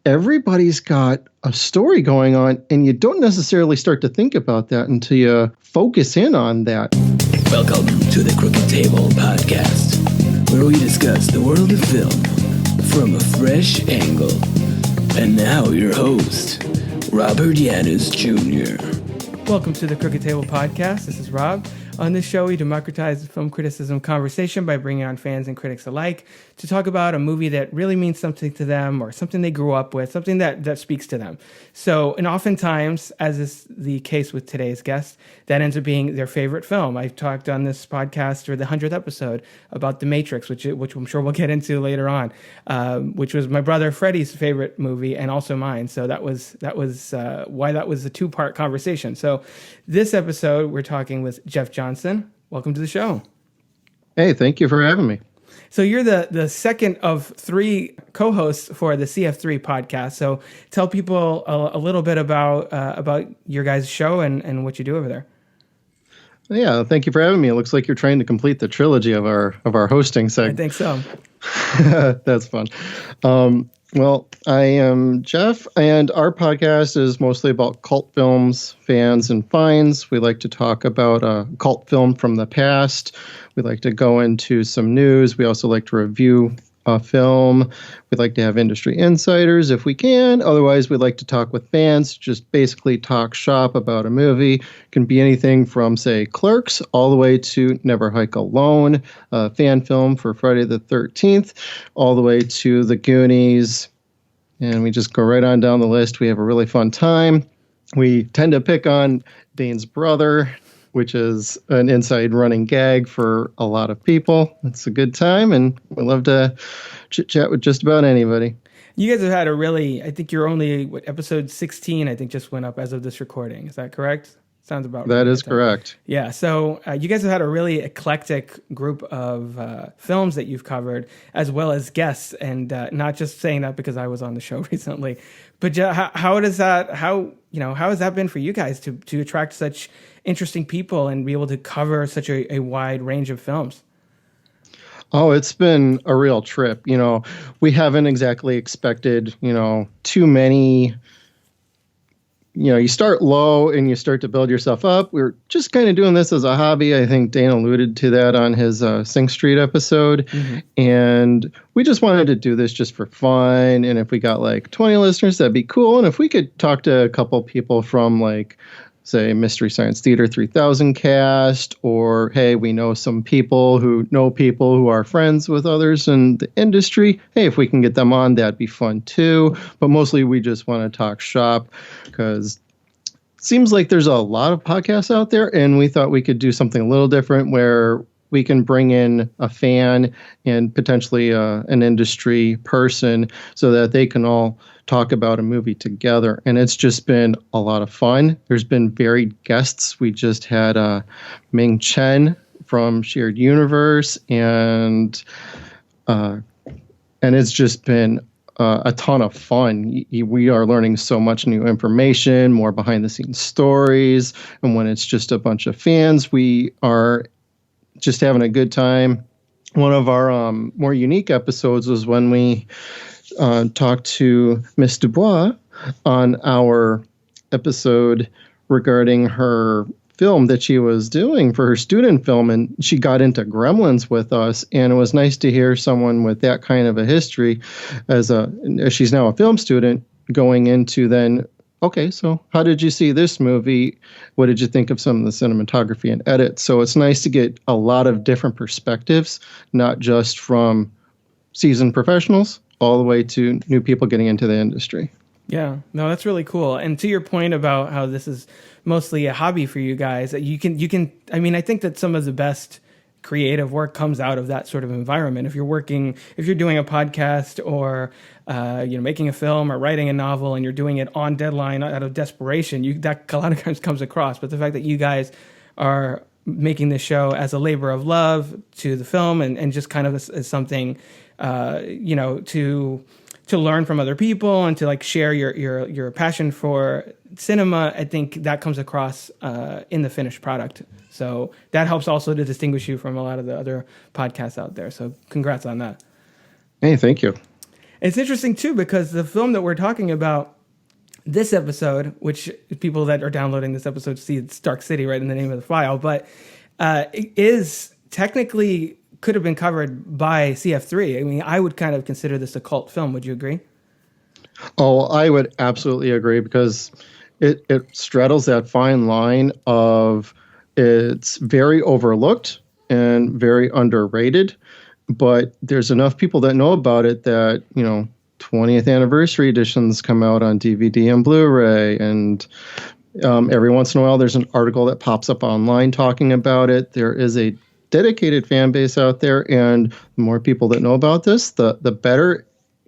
everybody's got a story going on, and you don't necessarily start to think about that until you focus in on that. Welcome to the Crooked Table Podcast, where we discuss the world of film from a fresh angle. And now your host, Robert Yanis Jr. Welcome to the Crooked Table Podcast. This is Rob. On this show, we democratize film criticism conversation by bringing on fans and critics alike to talk about a movie that really means something to them or something they grew up with, something that speaks to them. So, and oftentimes, as is the case with today's guest, that ends up being their favorite film. I've talked on this podcast, or the 100th episode, about The Matrix, which I'm sure we'll get into later on, which was my brother Freddie's favorite movie and also mine. So that was why that was a two-part conversation. So this episode, we're talking with Jeff Johnson. Welcome to the show. Hey, thank you for having me. So you're the second of three co-hosts for the CF3 podcast. So tell people a little bit about your guys' show and what you do over there. Yeah, thank you for having me. It looks like you're trying to complete the trilogy of our hosting segment. I think so. That's fun. Well, I am Jeff, and our podcast is mostly about cult films, fans, and finds. We like to talk about a cult film from the past. We like to go into some news. We also like to review a film. We'd like to have industry insiders if we can. Otherwise, we'd like to talk with fans, just basically talk shop about a movie. It can be anything from, say, Clerks, all the way to Never Hike Alone, a fan film for Friday the 13th, all the way to The Goonies. And we just go right on down the list. We have a really fun time. We tend to pick on Dane's brother, which is an inside running gag for a lot of people. It's a good time, and we love to chit-chat with just about anybody. You guys have had I think you're only, episode 16, I think just went up as of this recording. Is that correct? Sounds about right. That is correct. Yeah, so you guys have had a really eclectic group of films that you've covered, as well as guests, and not just saying that because I was on the show recently. But how has that been for you guys to attract such interesting people and be able to cover such a wide range of films? Oh, it's been a real trip. We haven't exactly expected, too many. You start low and you start to build yourself up. We're just kind of doing this as a hobby. I think Dane alluded to that on his Sing Street episode. Mm-hmm. And we just wanted to do this just for fun. And if we got like 20 listeners, that'd be cool. And if we could talk to a couple people from say, Mystery Science Theater 3000 cast, or, hey, we know some people who are friends with others in the industry. Hey, if we can get them on, that'd be fun too. But mostly we just want to talk shop because it seems like there's a lot of podcasts out there, and we thought we could do something a little different where we can bring in a fan and potentially an industry person so that they can all talk about a movie together. And it's just been a lot of fun. There's been varied guests. We just had Ming Chen from Shared Universe, and it's just been a ton of fun. We are learning so much new information, more behind the scenes stories. And when it's just a bunch of fans, we are just having a good time. One of our more unique episodes was when we talked to Miss Dubois on our episode regarding her film that she was doing for her student film, and she got into Gremlins with us, and it was nice to hear someone with that kind of a history as she's now a film student going into then, okay, so how did you see this movie? What did you think of some of the cinematography and edit? So it's nice to get a lot of different perspectives, not just from seasoned professionals all the way to new people getting into the industry. Yeah, no, that's really cool. And to your point about how this is mostly a hobby for you guys, you can, I mean, I think that some of the best creative work comes out of that sort of environment. If you're doing a podcast or making a film or writing a novel and you're doing it on deadline out of desperation, that a lot of times comes across. But the fact that you guys are making this show as a labor of love to the film and just kind of as something, to learn from other people and to share your passion for cinema, I think that comes across in the finished product. So that helps also to distinguish you from a lot of the other podcasts out there. So congrats on that. Hey, thank you. It's interesting too because the film that we're talking about this episode, which people that are downloading this episode see, it's Dark City right in the name of the file, but it is technically could have been covered by CF3. I mean, I would kind of consider this a cult film. Would you agree? Oh, I would absolutely agree because it straddles that fine line of it's very overlooked and very underrated, but there's enough people that know about it that, 20th anniversary editions come out on DVD and Blu-ray, and every once in a while there's an article that pops up online talking about it. There is a dedicated fan base out there, and the more people that know about this, the better.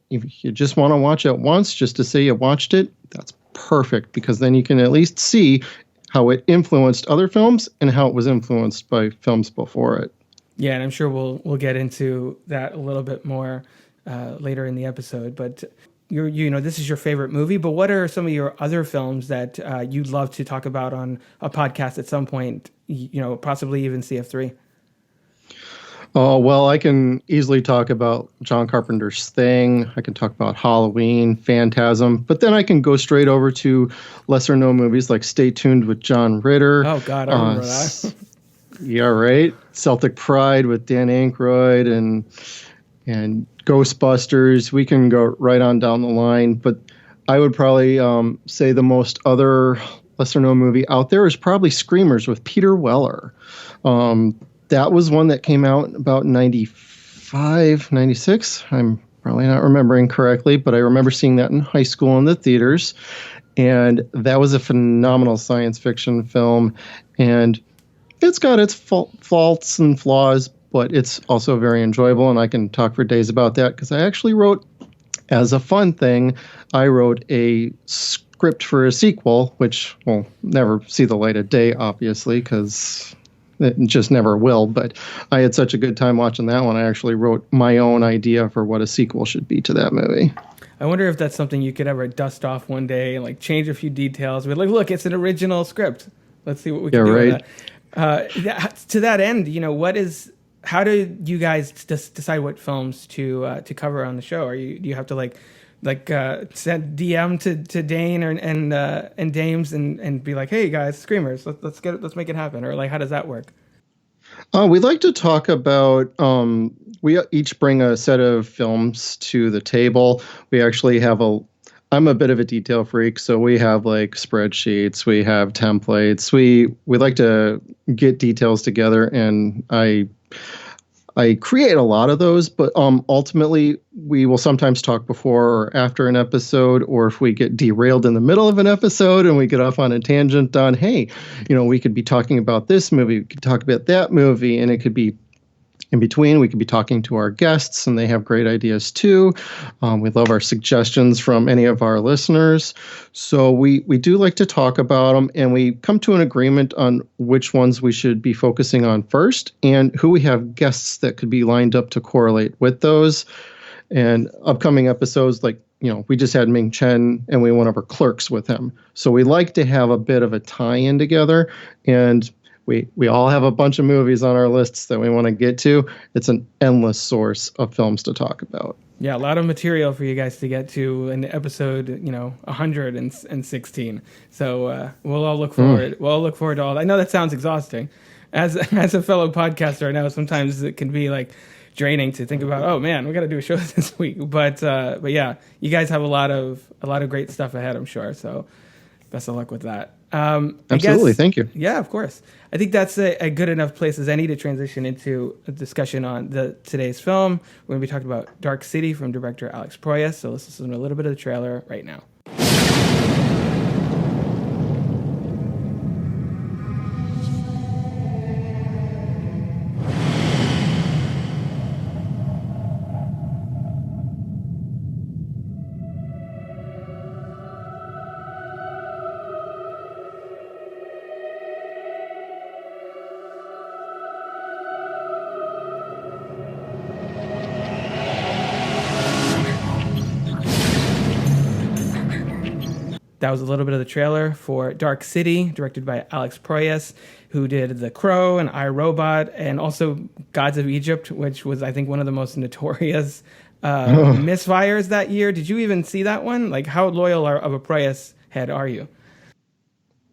If you just want to watch it once just to say you watched it, that's perfect, because then you can at least see how it influenced other films and how it was influenced by films before it. Yeah, and I'm sure we'll get into that a little bit more later in the episode. But this is your favorite movie. But what are some of your other films that you'd love to talk about on a podcast at some point? Possibly even CF3. Oh, well, I can easily talk about John Carpenter's Thing. I can talk about Halloween, Phantasm, but then I can go straight over to lesser known movies like Stay Tuned with John Ritter. Oh, God, I remember that. Yeah, right. Celtic Pride with Dan Aykroyd and Ghostbusters. We can go right on down the line, but I would probably say the most other lesser known movie out there is probably Screamers with Peter Weller. That was one that came out about 95, 96. I'm probably not remembering correctly, but I remember seeing that in high school in the theaters. And that was a phenomenal science fiction film. And it's got its faults and flaws, but it's also very enjoyable. And I can talk for days about that because I actually wrote, as a fun thing, I wrote a script for a sequel, which will never see the light of day, obviously, because it just never will. But I had such a good time watching that one. I actually wrote my own idea for what a sequel should be to that movie. I wonder if that's something you could ever dust off one day and change a few details. We're like, look, it's an original script. Let's see what we can do with that. To that end, how do you guys decide what films to cover on the show? Do you have to send DM to Dane and Dames and be like, hey guys, Screamers, let's make it happen, or how does that work? We like to talk about. We each bring a set of films to the table. We actually have I'm a bit of a detail freak, so we have spreadsheets, we have templates. We like to get details together, and I create a lot of those, but ultimately we will sometimes talk before or after an episode, or if we get derailed in the middle of an episode and we get off on a tangent on, hey, we could be talking about this movie, we could talk about that movie, and it could be in between. We could be talking to our guests, and they have great ideas too. We love our suggestions from any of our listeners. So we do like to talk about them, and we come to an agreement on which ones we should be focusing on first and who we have guests that could be lined up to correlate with those. And upcoming episodes, we just had Ming Chen, and we went over Clerks with him. So we like to have a bit of a tie-in together, and we all have a bunch of movies on our lists that we want to get to. It's an endless source of films to talk about. Yeah, a lot of material for you guys to get to in episode, 116. So we'll all look forward. We'll all look forward to all that. I know that sounds exhausting. As a fellow podcaster, I know sometimes it can be draining to think about. Oh man, we got to do a show this week. But yeah, you guys have a lot of great stuff ahead, I'm sure. So best of luck with that. Absolutely. Thank you. Yeah, of course. I think that's a good enough place as any to transition into a discussion on today's film. We're going to be talking about Dark City from director Alex Proyas. So let's listen to a little bit of the trailer right now. That was a little bit of the trailer for Dark City, directed by Alex Proyas, who did The Crow and I, Robot, and also Gods of Egypt, which was, I think, one of the most notorious misfires that year. Did you even see that one? Like, how loyal of a Proyas head are you?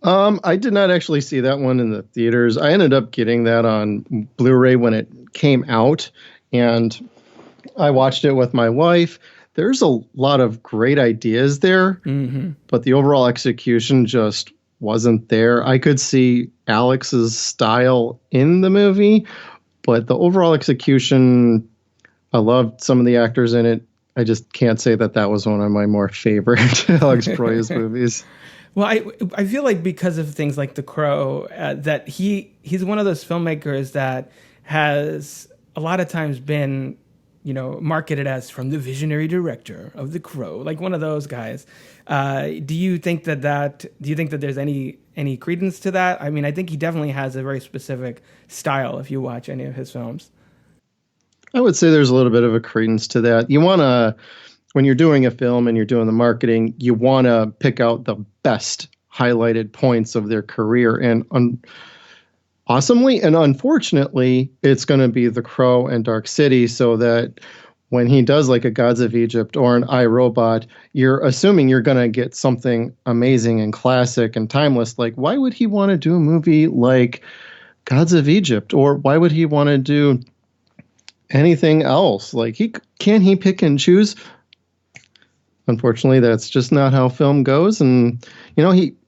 I did not actually see that one in the theaters. I ended up getting that on Blu-ray when it came out, and I watched it with my wife. There's a lot of great ideas there, but the overall execution just wasn't there. I could see Alex's style in the movie, but the overall execution, I loved some of the actors in it. I just can't say that was one of my more favorite Alex Proyas movies. Well, I feel like because of things like The Crow, that he's one of those filmmakers that has a lot of times been, marketed as from the visionary director of The Crow, like one of those guys. Do you think that there's any credence to that? I mean, I think he definitely has a very specific style if you watch any of his films. I would say there's a little bit of a credence to that. You want to, when you're doing a film and you're doing the marketing, you want to pick out the best highlighted points of their career. And awesomely and unfortunately, it's going to be The Crow and Dark City, so that when he does like a Gods of Egypt or an iRobot, you're assuming you're going to get something amazing and classic and timeless. Like, why would he want to do a movie like Gods of Egypt? Or why would he want to do anything else? Like, can he pick and choose? Unfortunately, that's just not how film goes. And,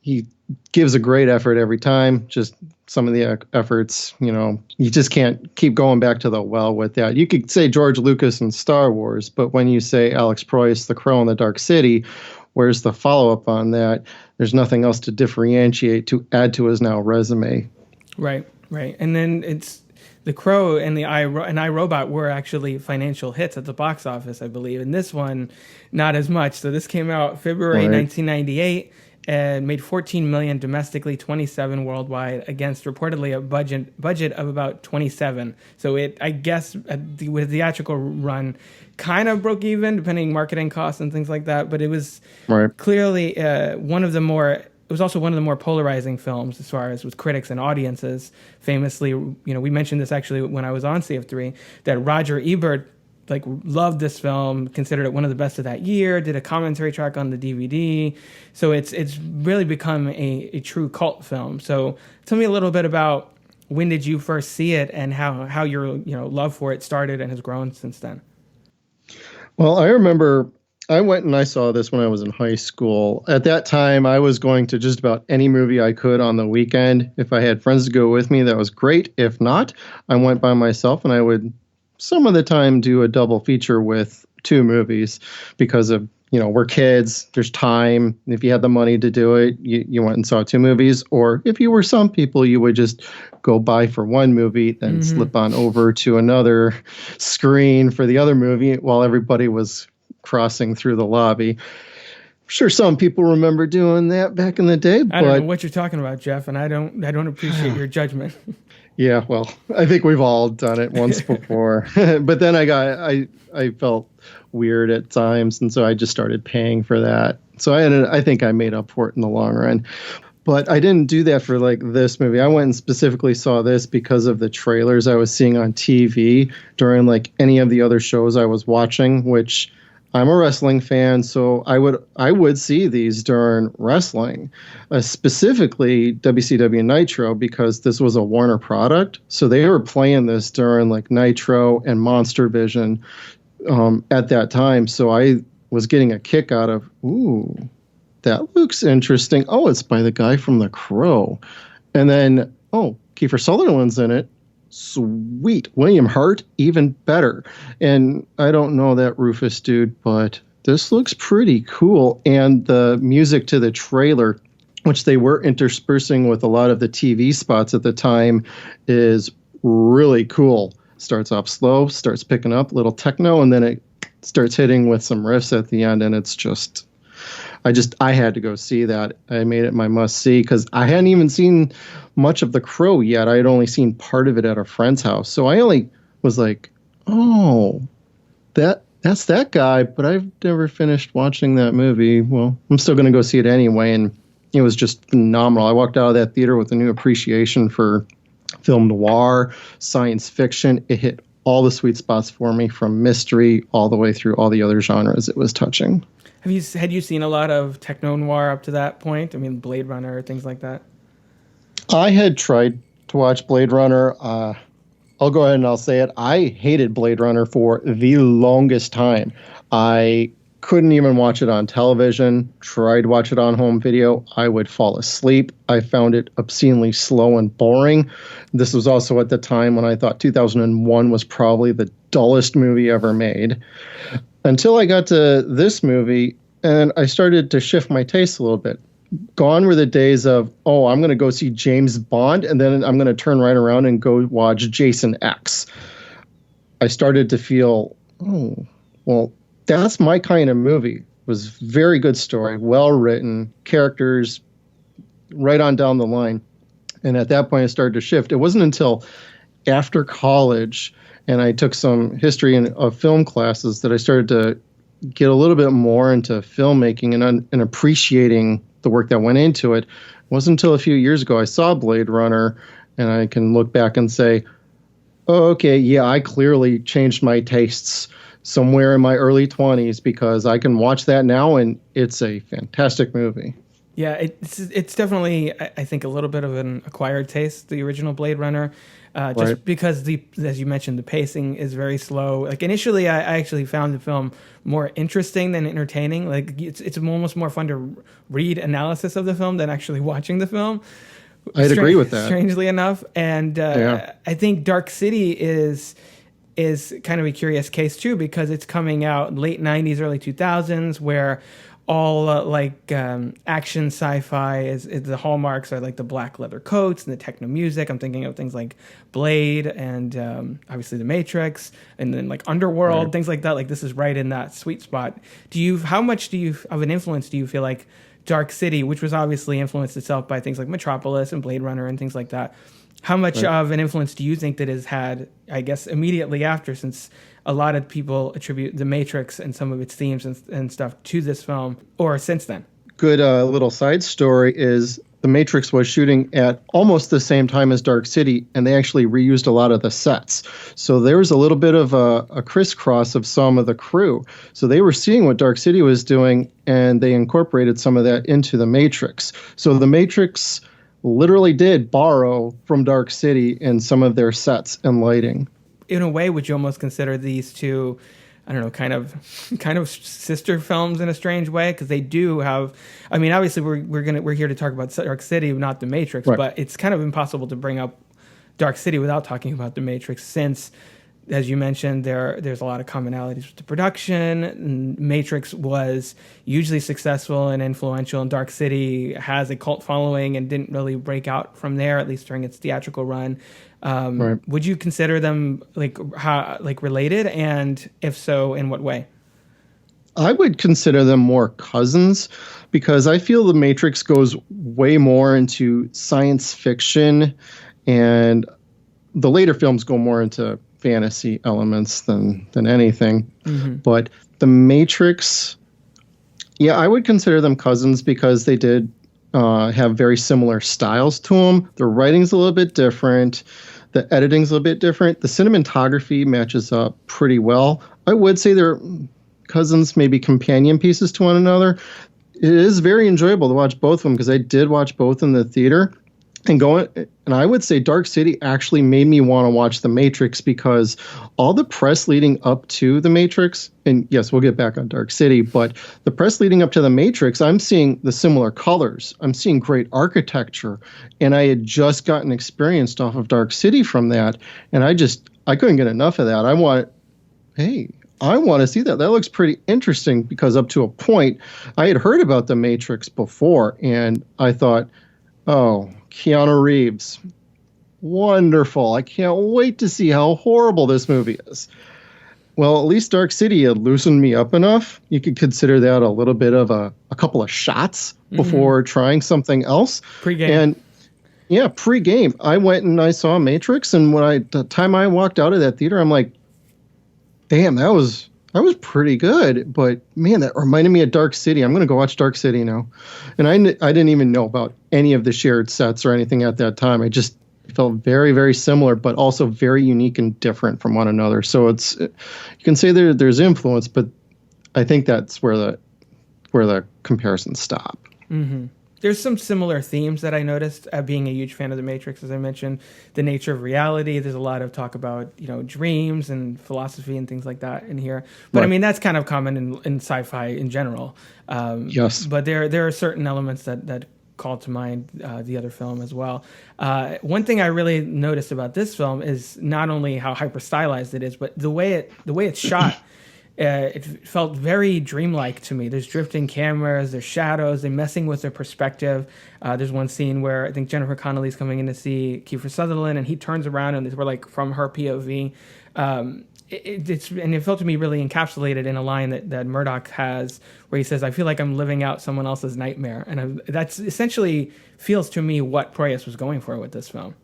he gives a great effort every time. Just some of the efforts, you just can't keep going back to the well with that. You could say George Lucas and Star Wars, but when you say Alex Proyas, The Crow and the Dark City, where's the follow-up on that? There's nothing else to differentiate, to add to his now resume. Right. And then it's The Crow and iRobot were actually financial hits at the box office, I believe. And this one, not as much. So this came out February 1998 and made $14 million domestically, $27 worldwide, against reportedly a budget of about $27. So it, I guess, with the theatrical run, kind of broke even, depending marketing costs and things like that. But it was clearly one of the more. It was also one of the more polarizing films as far as with critics and audiences. Famously, we mentioned this actually when I was on CF3, that Roger Ebert loved this film, considered it one of the best of that year, did a commentary track on the DVD. So it's really become a true cult film. So tell me a little bit about when did you first see it and how your love for it started and has grown since then. Well, I remember I went and I saw this when I was in high school. At that time, I was going to just about any movie I could on the weekend. If I had friends to go with me, that was great. If not, I went by myself, and I would some of the time do a double feature with two movies because of, we're kids, there's time. If you had the money to do it, you went and saw two movies. Or if you were some people, you would just go buy for one movie, then slip on over to another screen for the other movie while everybody was crossing through the lobby. I'm sure some people remember doing that back in the day. I don't know what you're talking about, Jeff, and I don't appreciate your judgment. Yeah, well, I think we've all done it once before. But then I felt weird at times, and so I just started paying for that. So I think I made up for it in the long run. But I didn't do that for this movie. I went and specifically saw this because of the trailers I was seeing on TV during any of the other shows I was watching, which I'm a wrestling fan, so I would see these during wrestling, specifically WCW Nitro, because this was a Warner product. So they were playing this during Nitro and Monster Vision at that time. So I was getting a kick out of, ooh, that looks interesting. Oh, it's by the guy from The Crow. And then, oh, Kiefer Sutherland's in it. Sweet. William Hurt, even better. And I don't know that Rufus dude, but this looks pretty cool. And the music to the trailer, which they were interspersing with a lot of the TV spots at the time, is really cool. Starts off slow, starts picking up, little techno, and then it starts hitting with some riffs at the end. And it's just, I had to go see that. I made it my must see because I hadn't even seen much of The Crow yet. I had only seen part of it at a friend's house. So I only was like, oh, that's that guy, but I've never finished watching that movie. Well, I'm still going to go see it anyway. And it was just phenomenal. I walked out of that theater with a new appreciation for film noir, science fiction. It hit all the sweet spots for me, from mystery all the way through all the other genres it was touching. Had you seen a lot of techno noir up to that point? I mean, Blade Runner, things like that. I had tried to watch Blade Runner. I'll go ahead and I'll say it. I hated Blade Runner for the longest time. I couldn't even watch it on television. Tried to watch it on home video. I would fall asleep. I found it obscenely slow and boring. This was also at the time when I thought 2001 was probably the dullest movie ever made. Until I got to this movie and I started to shift my taste a little bit. Gone were the days of, oh, I'm going to go see James Bond, and then I'm going to turn right around and go watch Jason X. I started to feel, oh, well, that's my kind of movie. It was very good story, well written, characters right on down the line. And at that point, I started to shift. It wasn't until after college, and I took some history of film classes, that I started to get a little bit more into filmmaking and appreciating the work that went into it. It wasn't until a few years ago I saw Blade Runner, and I can look back and say, oh, okay, yeah, I clearly changed my tastes somewhere in my early 20s, because I can watch that now and it's a fantastic movie. Yeah, it's definitely, I think, a little bit of an acquired taste, the original Blade Runner, just right. because, as you mentioned, the pacing is very slow. Like, initially, I actually found the film more interesting than entertaining. Like, it's almost more fun to read analysis of the film than actually watching the film. I'd agree with that. Strangely enough. And I think Dark City is kind of a curious case, too, because it's coming out late 90s, early 2000s, where all action sci-fi is the hallmarks are like the black leather coats and the techno music. I'm thinking of things like Blade and obviously The Matrix, and then like Underworld, right. Things like that. Like, this is right in that sweet spot. How much of an influence do you feel like Dark City, which was obviously influenced itself by things like Metropolis and Blade Runner and things like that, how much of an influence do you think that has had, I guess, immediately after, since a lot of people attribute The Matrix and some of its themes and stuff to this film, or since then? Good little side story is The Matrix was shooting at almost the same time as Dark City, and they actually reused a lot of the sets. So there was a little bit of a crisscross of some of the crew. So they were seeing what Dark City was doing, and they incorporated some of that into The Matrix. So The Matrix literally did borrow from Dark City in some of their sets and lighting. In a way, would you almost consider these two, I don't know, kind of sister films in a strange way? Because they do have, I mean, obviously we're here to talk about Dark City, not The Matrix, right. But it's kind of impossible to bring up Dark City without talking about The Matrix, since, as you mentioned, there's a lot of commonalities with the production. Matrix was hugely successful and influential, and Dark City has a cult following and didn't really break out from there, at least during its theatrical run. Right. Would you consider them like related, and if so, in what way? I would consider them more cousins, because I feel The Matrix goes way more into science fiction, and the later films go more into fantasy elements than anything. Mm-hmm. But The Matrix, yeah, I would consider them cousins, because they did have very similar styles to them. The writing's a little bit different. The editing's a little bit different. The cinematography matches up pretty well. I would say they're cousins, maybe companion pieces to one another. It is very enjoyable to watch both of them, because I did watch both in the theater. And I would say Dark City actually made me want to watch The Matrix, because all the press leading up to The Matrix, and yes, we'll get back on Dark City, but the press leading up to The Matrix, I'm seeing the similar colors. I'm seeing great architecture, and I had just gotten experienced off of Dark City from that, and I couldn't get enough of that. I want to see that. That looks pretty interesting, because up to a point, I had heard about The Matrix before, and I thought, oh, Keanu Reeves, wonderful. I can't wait to see how horrible this movie is. Well, at least Dark City had loosened me up enough. You could consider that a little bit of a couple of shots before trying something else. Pre-game. And yeah, pre-game. I went and I saw Matrix, and the time I walked out of that theater, I'm like, damn, that was pretty good, but man, that reminded me of Dark City. I'm going to go watch Dark City now. And I didn't even know about any of the shared sets or anything at that time. I just felt very, very similar, but also very unique and different from one another. So you can say there's influence, but I think that's where the comparisons stop. Mm-hmm. There's some similar themes that I noticed, being a huge fan of The Matrix, as I mentioned, the nature of reality. There's a lot of talk about, dreams and philosophy and things like that in here. But right. I mean, that's kind of common in sci-fi in general. Yes. But there are certain elements that call to mind the other film as well. One thing I really noticed about this film is not only how hyper-stylized it is, but the way it's shot. It felt very dreamlike to me. There's drifting cameras, there's shadows, they're messing with their perspective. There's one scene where I think Jennifer Connelly's coming in to see Kiefer Sutherland, and he turns around and we're like from her POV. It felt to me really encapsulated in a line that Murdoch has where he says, "I feel like I'm living out someone else's nightmare," and that's essentially feels to me what Proyas was going for with this film.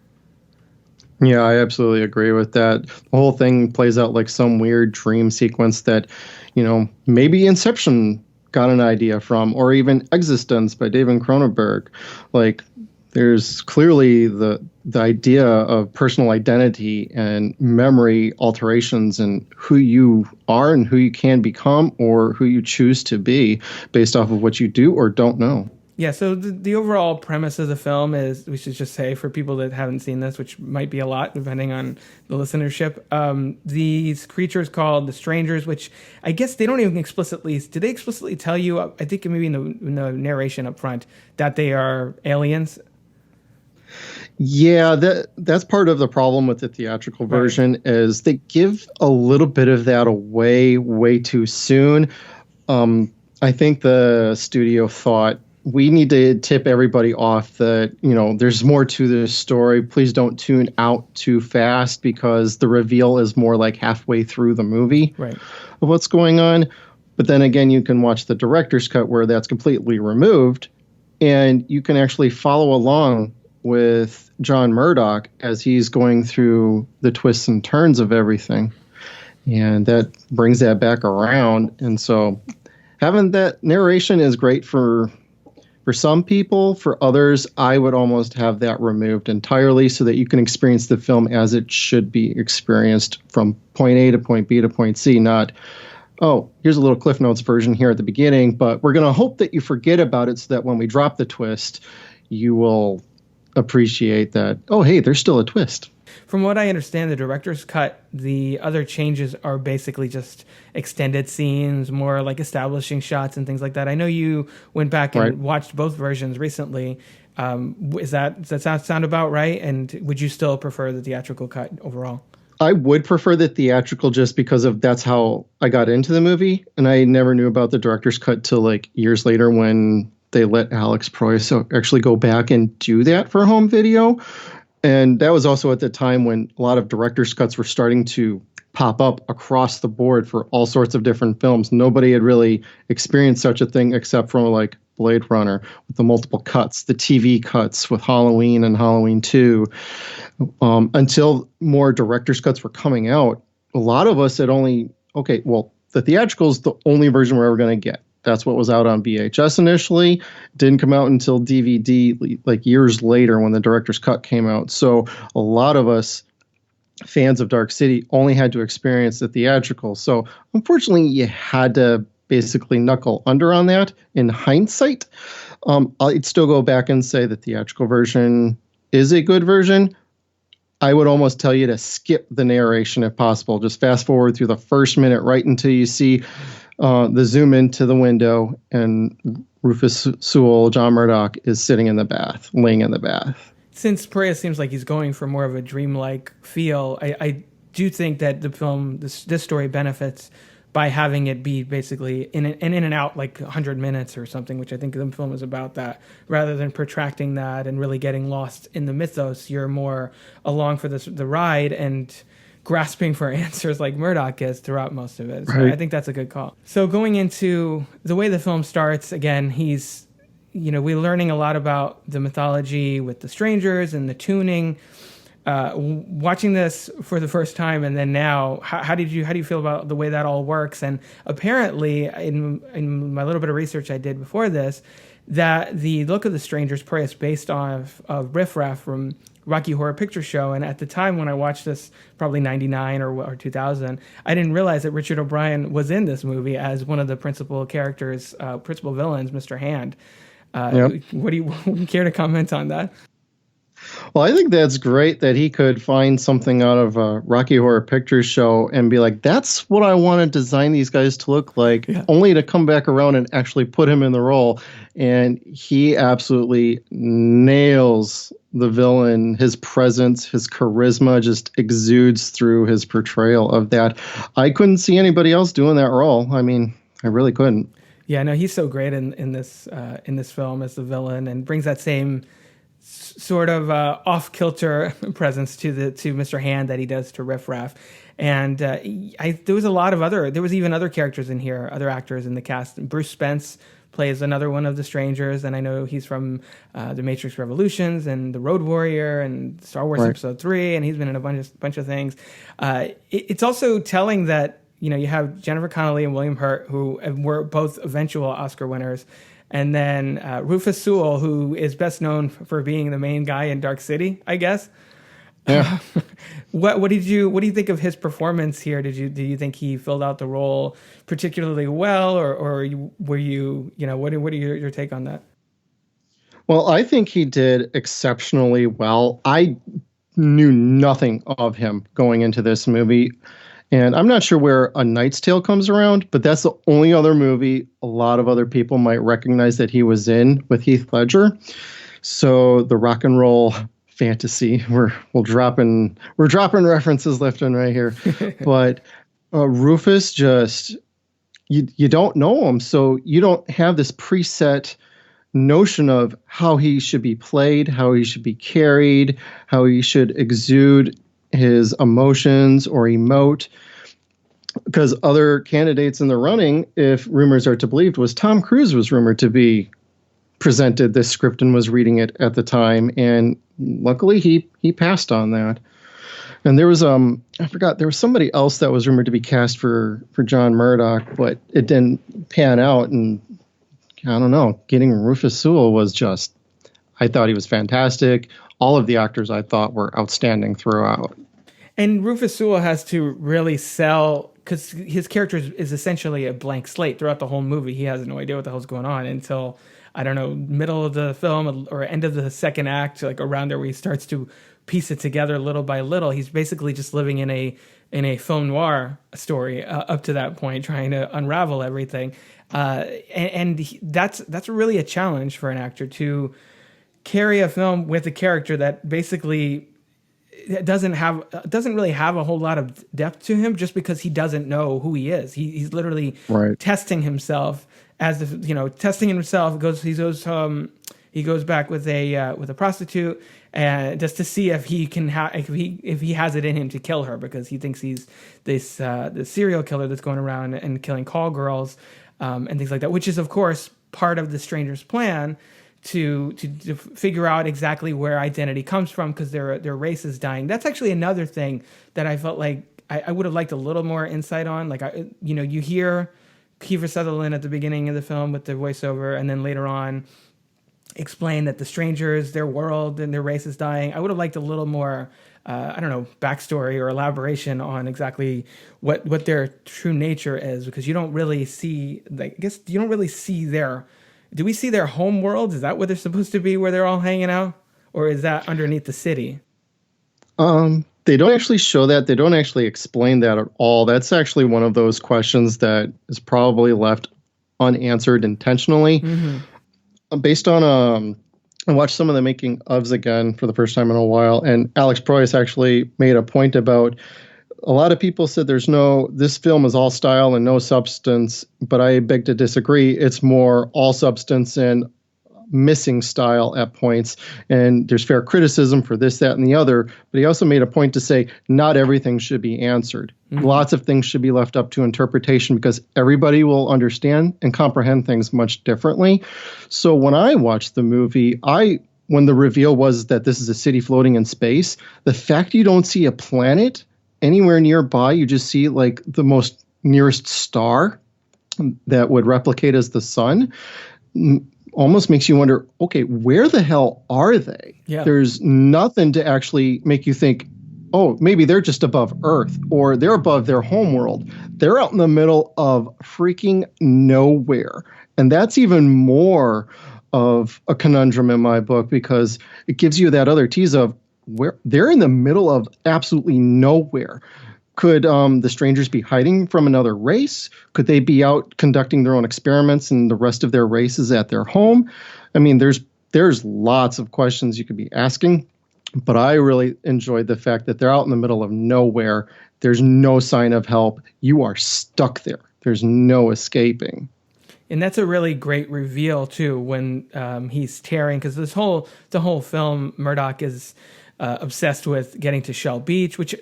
Yeah, I absolutely agree with that. The whole thing plays out like some weird dream sequence that, maybe Inception got an idea from, or even Existence by David Cronenberg. Like, there's clearly the idea of personal identity and memory alterations and who you are and who you can become or who you choose to be based off of what you do or don't know. Yeah, so the overall premise of the film is, we should just say for people that haven't seen this, which might be a lot depending on the listenership, these creatures called the Strangers, which I guess they don't even explicitly tell you, I think maybe in the narration up front, that they are aliens? Yeah, that's part of the problem with the theatrical version, right. Is they give a little bit of that away way too soon. I think the studio thought, we need to tip everybody off that, there's more to this story. Please don't tune out too fast because the reveal is more like halfway through the movie right. of what's going on. But then again, you can watch the director's cut where that's completely removed and you can actually follow along with John Murdoch as he's going through the twists and turns of everything. And that brings that back around. And so having that narration is great for some people. For others, I would almost have that removed entirely so that you can experience the film as it should be experienced from point A to point B to point C, not, oh, here's a little Cliff Notes version here at the beginning, but we're going to hope that you forget about it so that when we drop the twist, you will appreciate that, oh, hey, there's still a twist. From what I understand, the director's cut, the other changes are basically just extended scenes, more like establishing shots and things like that. I know you went back and watched both versions recently. Does that sound about right? And would you still prefer the theatrical cut overall? I would prefer the theatrical just because that's how I got into the movie. And I never knew about the director's cut till like years later when they let Alex Proyas actually go back and do that for home video. And that was also at the time when a lot of director's cuts were starting to pop up across the board for all sorts of different films. Nobody had really experienced such a thing except from like Blade Runner with the multiple cuts, the TV cuts with Halloween and Halloween 2. Until more director's cuts were coming out, a lot of us had the theatrical is the only version we're ever going to get. That's what was out on VHS initially. Didn't come out until DVD like years later when the director's cut came out. So a lot of us fans of Dark City only had to experience the theatrical. So unfortunately, you had to basically knuckle under on that. In hindsight, I'd still go back and say the theatrical version is a good version. I would almost tell you to skip the narration if possible. Just fast forward through the first minute right until you see the zoom into the window and Rufus Sewell, John Murdoch, is sitting in the bath, laying in the bath. Since Proyas seems like he's going for more of a dreamlike feel, I do think that the film, this story benefits by having it be basically in and out like 100 minutes or something, which I think the film is about that. Rather than protracting that and really getting lost in the mythos, you're more along for the ride and grasping for answers like Murdoch is throughout most of it. So right. I think that's a good call. So going into the way the film starts, again, we're learning a lot about the mythology with the strangers and the tuning. Watching this for the first time and then now, how do you feel about the way that all works? And apparently, in my little bit of research I did before this, that the look of the Strangers Proyas based off of Riff Raff from Rocky Horror Picture Show. And at the time when I watched this, probably 99 or 2000, I didn't realize that Richard O'Brien was in this movie as one of the principal characters, principal villains, Mr. Hand. What do you care to comment on that? Well, I think that's great that he could find something out of a Rocky Horror Picture Show and be like, that's what I want to design these guys to look like, only to come back around and actually put him in the role. And he absolutely nails the villain. His presence, his charisma just exudes through his portrayal of that. I couldn't see anybody else doing that role. I mean, I really couldn't. Yeah, no, he's so great in this film as the villain, and brings that same sort of off-kilter presence to Mr. Hand that he does to Riff Raff. And there was even other characters in here, other actors in the cast. Bruce Spence plays another one of the Strangers, and I know he's from The Matrix Revolutions and The Road Warrior and Star Wars Episode 3, and he's been in a bunch of things. It's also telling that, you know, you have Jennifer Connelly and William Hurt, who were both eventual Oscar winners, and then Rufus Sewell, who is best known for being the main guy in Dark City, I guess. Yeah. What do you think of his performance here? Do you think he filled out the role particularly well, or were you what are your take on that? Well, I think he did exceptionally well. I knew nothing of him going into this movie. And I'm not sure where A Knight's Tale comes around, but that's the only other movie a lot of other people might recognize that he was in with Heath Ledger. So the rock and roll fantasy, we're dropping references left and right here. But Rufus, just you don't know him, so you don't have this preset notion of how he should be played, how he should be carried, how he should exude his emotions or emote. Because other candidates in the running, if rumors are to be believed, was Tom Cruise was rumored to be presented this script and was reading it at the time, and luckily he passed on that. And there was there was somebody else that was rumored to be cast for John Murdoch, but it didn't pan out. And I don't know, getting Rufus Sewell was just, I thought he was fantastic. All of the actors I thought were outstanding throughout. And Rufus Sewell has to really sell, because his character is essentially a blank slate throughout the whole movie. He has no idea what the hell's going on until, I don't know, middle of the film or end of the second act, like around there, where he starts to piece it together little by little. He's basically just living in a film noir story up to that point, trying to unravel everything. That's really a challenge for an actor to carry a film with a character that basically doesn't really have a whole lot of depth to him, just because he doesn't know who he is. He's literally testing himself testing himself. He goes back with a prostitute, and just to see if he can if he has it in him to kill her, because he thinks he's this serial killer that's going around and killing call girls and things like that, which is of course part of the Stranger's plan to figure out exactly where identity comes from, because their race is dying. That's actually another thing that I felt like I would have liked a little more insight on. Like, you hear Kiefer Sutherland at the beginning of the film with the voiceover, and then later on explain that the strangers, their world and their race is dying. I would have liked a little more, backstory or elaboration on exactly what their true nature is, because you don't really see, do we see their home world? Is that what they're supposed to be, where they're all hanging out? Or is that underneath the city? They don't actually show that. They don't actually explain that at all. That's actually one of those questions that is probably left unanswered intentionally. Mm-hmm. Based on, I watched some of the making ofs again for the first time in a while, and Alex Proyas actually made a point about, a lot of people said this film is all style and no substance, but I beg to disagree. It's more all substance and missing style at points, and there's fair criticism for this, that, and the other. But he also made a point to say not everything should be answered. Mm-hmm. Lots of things should be left up to interpretation, because everybody will understand and comprehend things much differently. So when I watched the movie, when the reveal was that this is a city floating in space, the fact you don't see a planet anywhere nearby, you just see like the most nearest star that would replicate as the sun, almost makes you wonder, okay, where the hell are they? Yeah. There's nothing to actually make you think, oh, maybe they're just above Earth or they're above their home world. They're out in the middle of freaking nowhere. And that's even more of a conundrum in my book, because it gives you that other tease of where they're in the middle of absolutely nowhere. Could the strangers be hiding from another race? Could they be out conducting their own experiments and the rest of their race is at their home? I mean, there's lots of questions you could be asking, but I really enjoyed the fact that they're out in the middle of nowhere. There's no sign of help. You are stuck there. There's no escaping. And that's a really great reveal too, when he's tearing, because the whole film, Murdoch is obsessed with getting to Shell Beach, which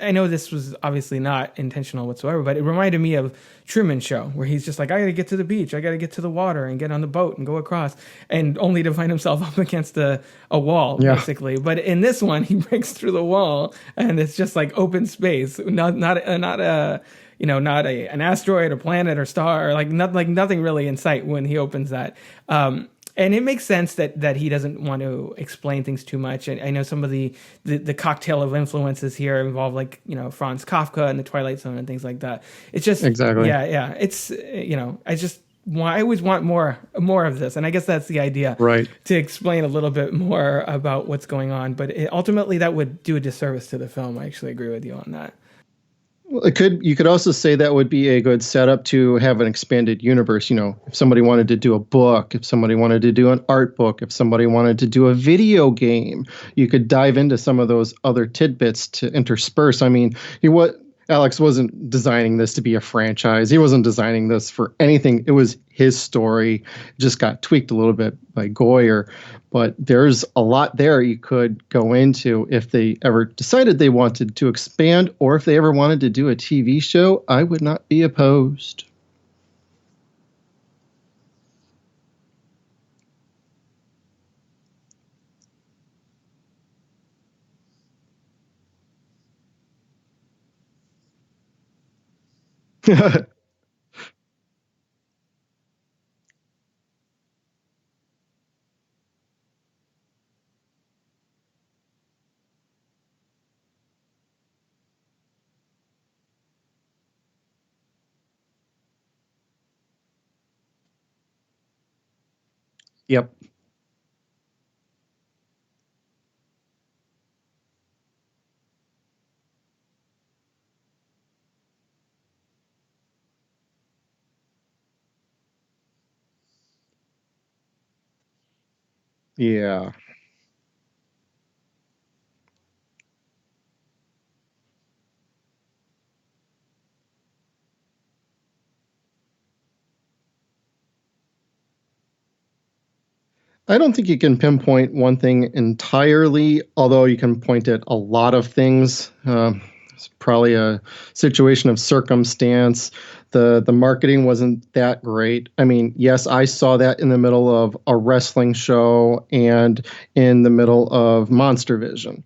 I know this was obviously not intentional whatsoever, but it reminded me of Truman Show, where he's just like, I got to get to the beach, I got to get to the water and get on the boat and go across, and only to find himself up against a wall, basically. But in this one, he breaks through the wall, and it's just like open space, not a an asteroid or planet or star, or like nothing really in sight when he opens that. And it makes sense that he doesn't want to explain things too much. And I know some of the cocktail of influences here involve, like, Franz Kafka and the Twilight Zone and things like that. It's just exactly. Yeah. It's I always want more of this, and I guess that's the idea, right? To explain a little bit more about what's going on. But ultimately, that would do a disservice to the film. I actually agree with you on that. Well, you could also say that would be a good setup to have an expanded universe. If somebody wanted to do a book, if somebody wanted to do an art book, if somebody wanted to do a video game, you could dive into some of those other tidbits to intersperse. I mean, Alex wasn't designing this to be a franchise. He wasn't designing this for anything. It was his story. It just got tweaked a little bit by Goyer. But there's a lot there you could go into if they ever decided they wanted to expand, or if they ever wanted to do a TV show. I would not be opposed. Yep. Yeah. I don't think you can pinpoint one thing entirely, although you can point at a lot of things. It's probably a situation of circumstance. The marketing wasn't that great. I mean, yes, I saw that in the middle of a wrestling show and in the middle of Monster Vision.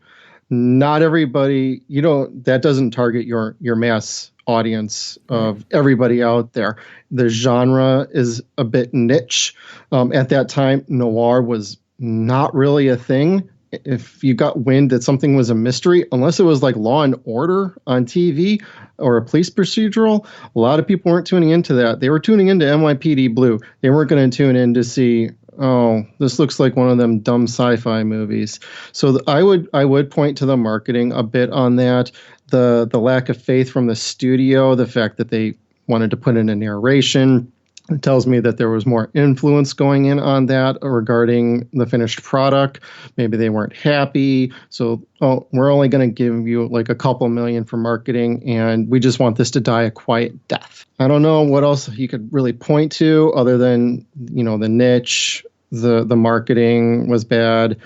Not everybody, that doesn't target your mass audience of everybody out there. The genre is a bit niche. At that time, noir was not really a thing. If you got wind that something was a mystery, unless it was like Law and Order on TV or a police procedural, a lot of people weren't tuning into that. They were tuning into NYPD Blue. They weren't going to tune in to see, oh, this looks like one of them dumb sci-fi movies. So I would point to the marketing a bit on that. The lack of faith from the studio, the fact that they wanted to put in a narration. It tells me that there was more influence going in on that regarding the finished product. Maybe they weren't happy. So, we're only going to give you like a couple million for marketing, and we just want this to die a quiet death. I don't know what else you could really point to other than, the niche, the marketing was bad,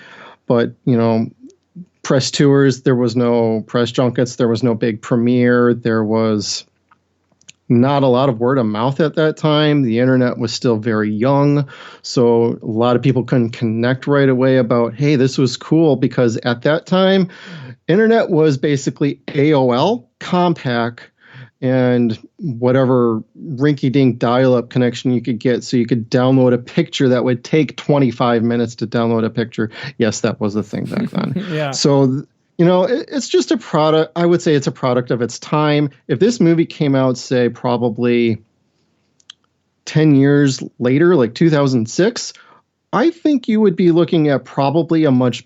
but, press tours, there was no press junkets, there was no big premiere, there was not a lot of word of mouth at that time. The internet was still very young, so a lot of people couldn't connect right away about, hey, this was cool, because at that time, internet was basically AOL, Compaq, and whatever rinky-dink dial-up connection you could get so you could download a picture that would take 25 minutes to download a picture. Yes, that was a thing back then. Yeah. So, it's just a product. I would say it's a product of its time. If this movie came out, say, probably 10 years later, like 2006, I think you would be looking at probably a much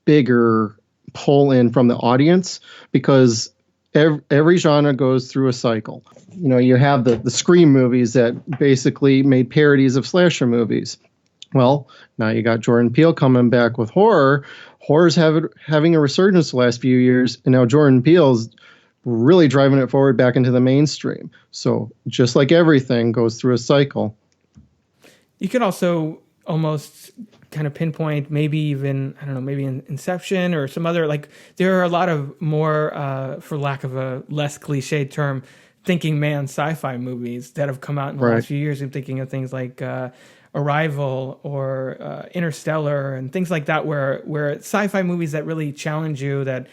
bigger pull in from the audience, because every genre goes through a cycle. You have the Scream movies that basically made parodies of slasher movies. Well, now you got Jordan Peele coming back with horror. Horror's having a resurgence the last few years, and now Jordan Peele's really driving it forward back into the mainstream. So just like everything goes through a cycle. You could also almost kind of pinpoint maybe even, I don't know, maybe in Inception or some other, like there are a lot of more, for lack of a less cliched term, thinking man sci-fi movies that have come out in the last few years. I'm thinking of things like Arrival or Interstellar and things like that, where sci-fi movies that really challenge you, that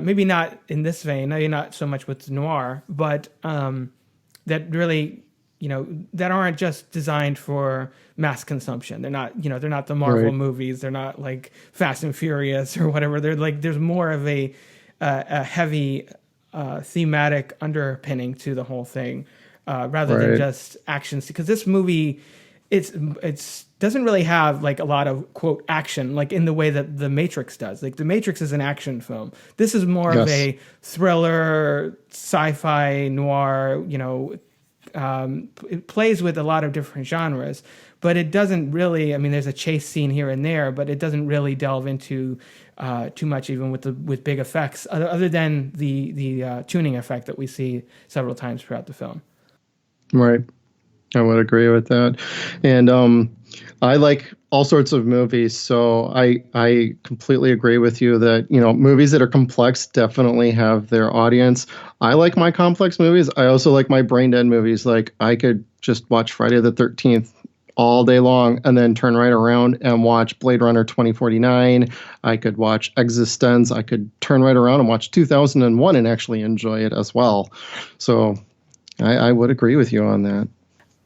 maybe not in this vein, maybe not so much with noir, but that really, that aren't just designed for mass consumption. They're not the Marvel movies. They're not like Fast and Furious or whatever. They're like, there's more of a heavy thematic underpinning to the whole thing, rather than just actions. Because this movie, it's doesn't really have like a lot of quote action, like in the way that The Matrix does. Like The Matrix is an action film. This is more of a thriller, sci-fi, noir. It plays with a lot of different genres, but it doesn't really. I mean, there's a chase scene here and there, but it doesn't really delve into too much, even with big effects, other than the tuning effect that we see several times throughout the film. Right. I would agree with that. And I like all sorts of movies, so I completely agree with you that, movies that are complex definitely have their audience. I like my complex movies. I also like my brain dead movies. Like, I could just watch Friday the 13th all day long and then turn right around and watch Blade Runner 2049. I could watch Existence. I could turn right around and watch 2001 and actually enjoy it as well. So I would agree with you on that.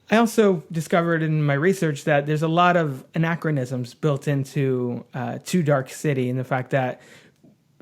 I also discovered in my research that there's a lot of anachronisms built into Too Dark City, and the fact that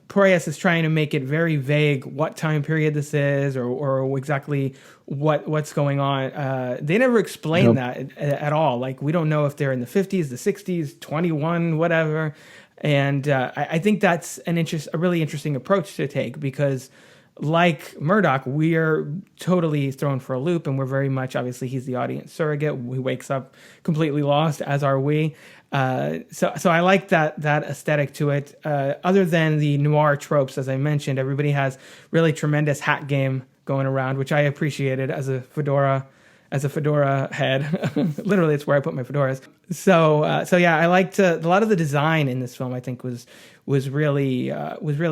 Proyas is trying to make it very vague what time period this is, or exactly what's going on. They never explain that at all. Like, we don't know if they're in the 50s, the 60s, 21, whatever. And I think that's a really interesting approach to take, because like Murdoch, we are totally thrown for a loop, and we're very much, obviously, he's the audience surrogate. We wakes up completely lost, as are we. So I like that aesthetic to it. Other than the noir tropes, as I mentioned, everybody has really tremendous hat game going around, which I appreciated as a fedora head. Literally, it's where I put my fedoras. So yeah, I liked a lot of the design in this film. I think was really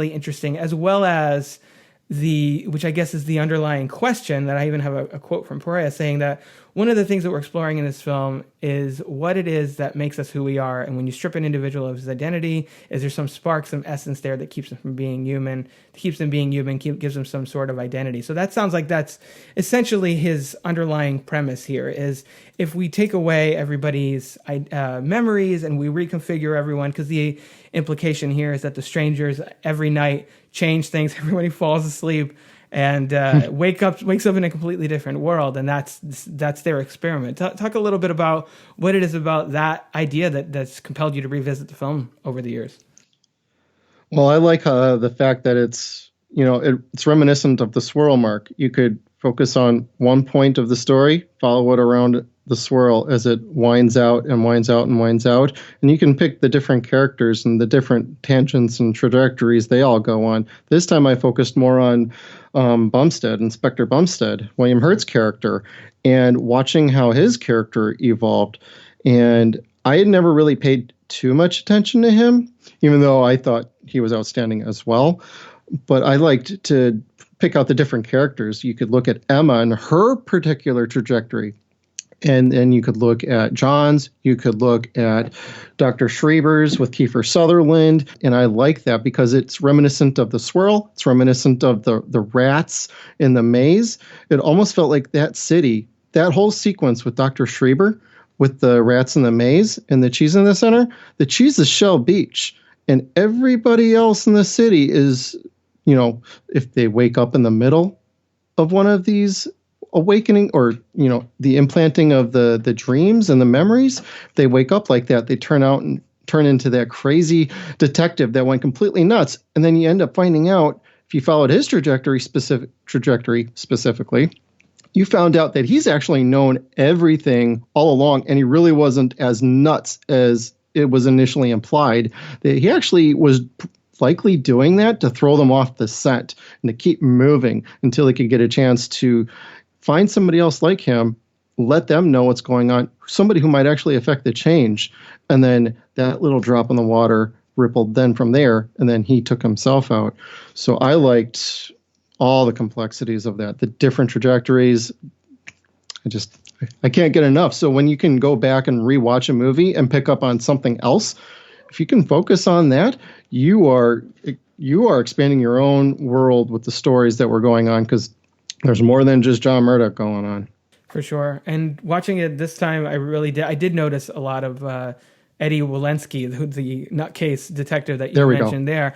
interesting, as well as which I guess is the underlying question that I even have a quote from Proyas saying that one of the things that we're exploring in this film is what it is that makes us who we are. And when you strip an individual of his identity, is there some spark, some essence there that keeps them from being human, gives them some sort of identity. So that sounds like that's essentially his underlying premise here, is if we take away everybody's memories and we reconfigure everyone, because the implication here is that the strangers every night change things, everybody falls asleep and wakes up in a completely different world, and that's their experiment. Talk a little bit about what it is about that idea that's compelled you to revisit the film over the years. Well, I like the fact that it's reminiscent of the swirl mark. You could focus on one point of the story, follow it around the swirl as it winds out and winds out and winds out, and you can pick the different characters and the different tangents and trajectories they all go on. This time I focused more on Inspector Bumstead, William Hurt's character, and watching how his character evolved. And I had never really paid too much attention to him, even though I thought he was outstanding as well. But I liked to pick out the different characters. You could look at Emma and her particular trajectory. And then you could look at John's, you could look at Dr. Schreiber's with Kiefer Sutherland. And I like that because it's reminiscent of the swirl. It's reminiscent of the rats in the maze. It almost felt like that city, that whole sequence with Dr. Schreiber, with the rats in the maze and the cheese in the center. The cheese is Shell Beach. And everybody else in the city is, if they wake up in the middle of one of these awakening or the implanting of the dreams and the memories, they wake up like that, they turn into that crazy detective that went completely nuts. And then you end up finding out, if you followed his trajectory specifically, you found out that he's actually known everything all along, and he really wasn't as nuts as it was initially implied. That he actually was likely doing that to throw them off the scent and to keep moving until they could get a chance to find somebody else like him, let them know what's going on, somebody who might actually affect the change. And then that little drop in the water rippled then from there, and then he took himself out. So I liked all the complexities of that, the different trajectories. I can't get enough. So when you can go back and rewatch a movie and pick up on something else, if you can focus on that, you are expanding your own world with the stories that were going on, because there's more than just John Murdoch going on. For sure. And watching it this time, I did notice a lot of Eddie Walensky, the nutcase detective that you mentioned there.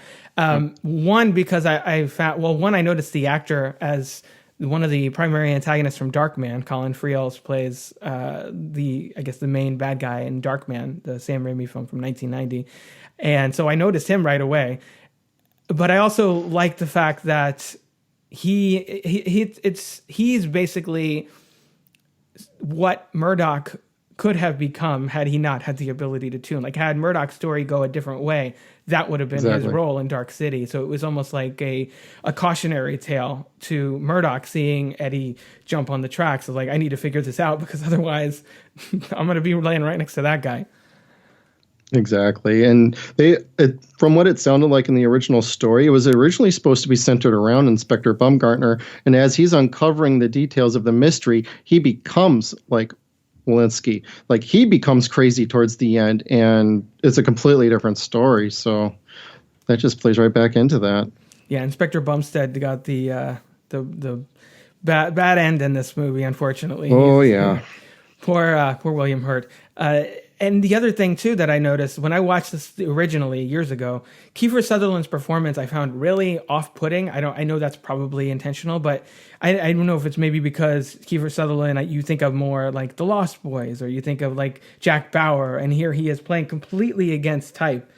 One, because I found, I noticed the actor as one of the primary antagonists from Darkman. Colin Friels plays the main bad guy in Darkman, the Sam Raimi film from 1990. And so I noticed him right away. But I also like the fact that he's basically what Murdoch could have become had he not had the ability to tune. Like, had Murdoch's story go a different way, that would have been his role in Dark City. So it was almost like a cautionary tale to Murdoch, seeing Eddie jump on the tracks of like, I need to figure this out, because otherwise I'm going to be laying right next to that guy. Exactly. And from what it sounded like in the original story, it was originally supposed to be centered around Inspector Baumgartner. And as he's uncovering the details of the mystery, he becomes like Walensky. Like, he becomes crazy towards the end, and it's a completely different story. So that just plays right back into that. Yeah, Inspector Bumstead got the bad end in this movie, unfortunately. Oh, yeah. Poor William Hurt. And the other thing, too, that I noticed when I watched this originally years ago, Kiefer Sutherland's performance I found really off-putting. I know that's probably intentional, but I don't know if it's maybe because Kiefer Sutherland, you think of more like The Lost Boys, or you think of like Jack Bauer, and here he is playing completely against type.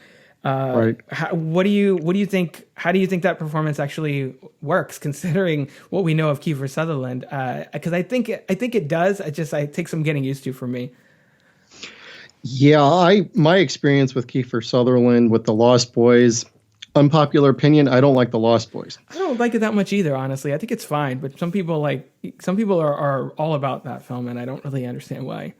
Right. What do you think? How do you think that performance actually works, considering what we know of Kiefer Sutherland? Because I think it does. It takes some getting used to for me. Yeah, my experience with Kiefer Sutherland with The Lost Boys, unpopular opinion, I don't like The Lost Boys. I don't like it that much either, honestly. I think it's fine, but some people are all about that film, and I don't really understand why.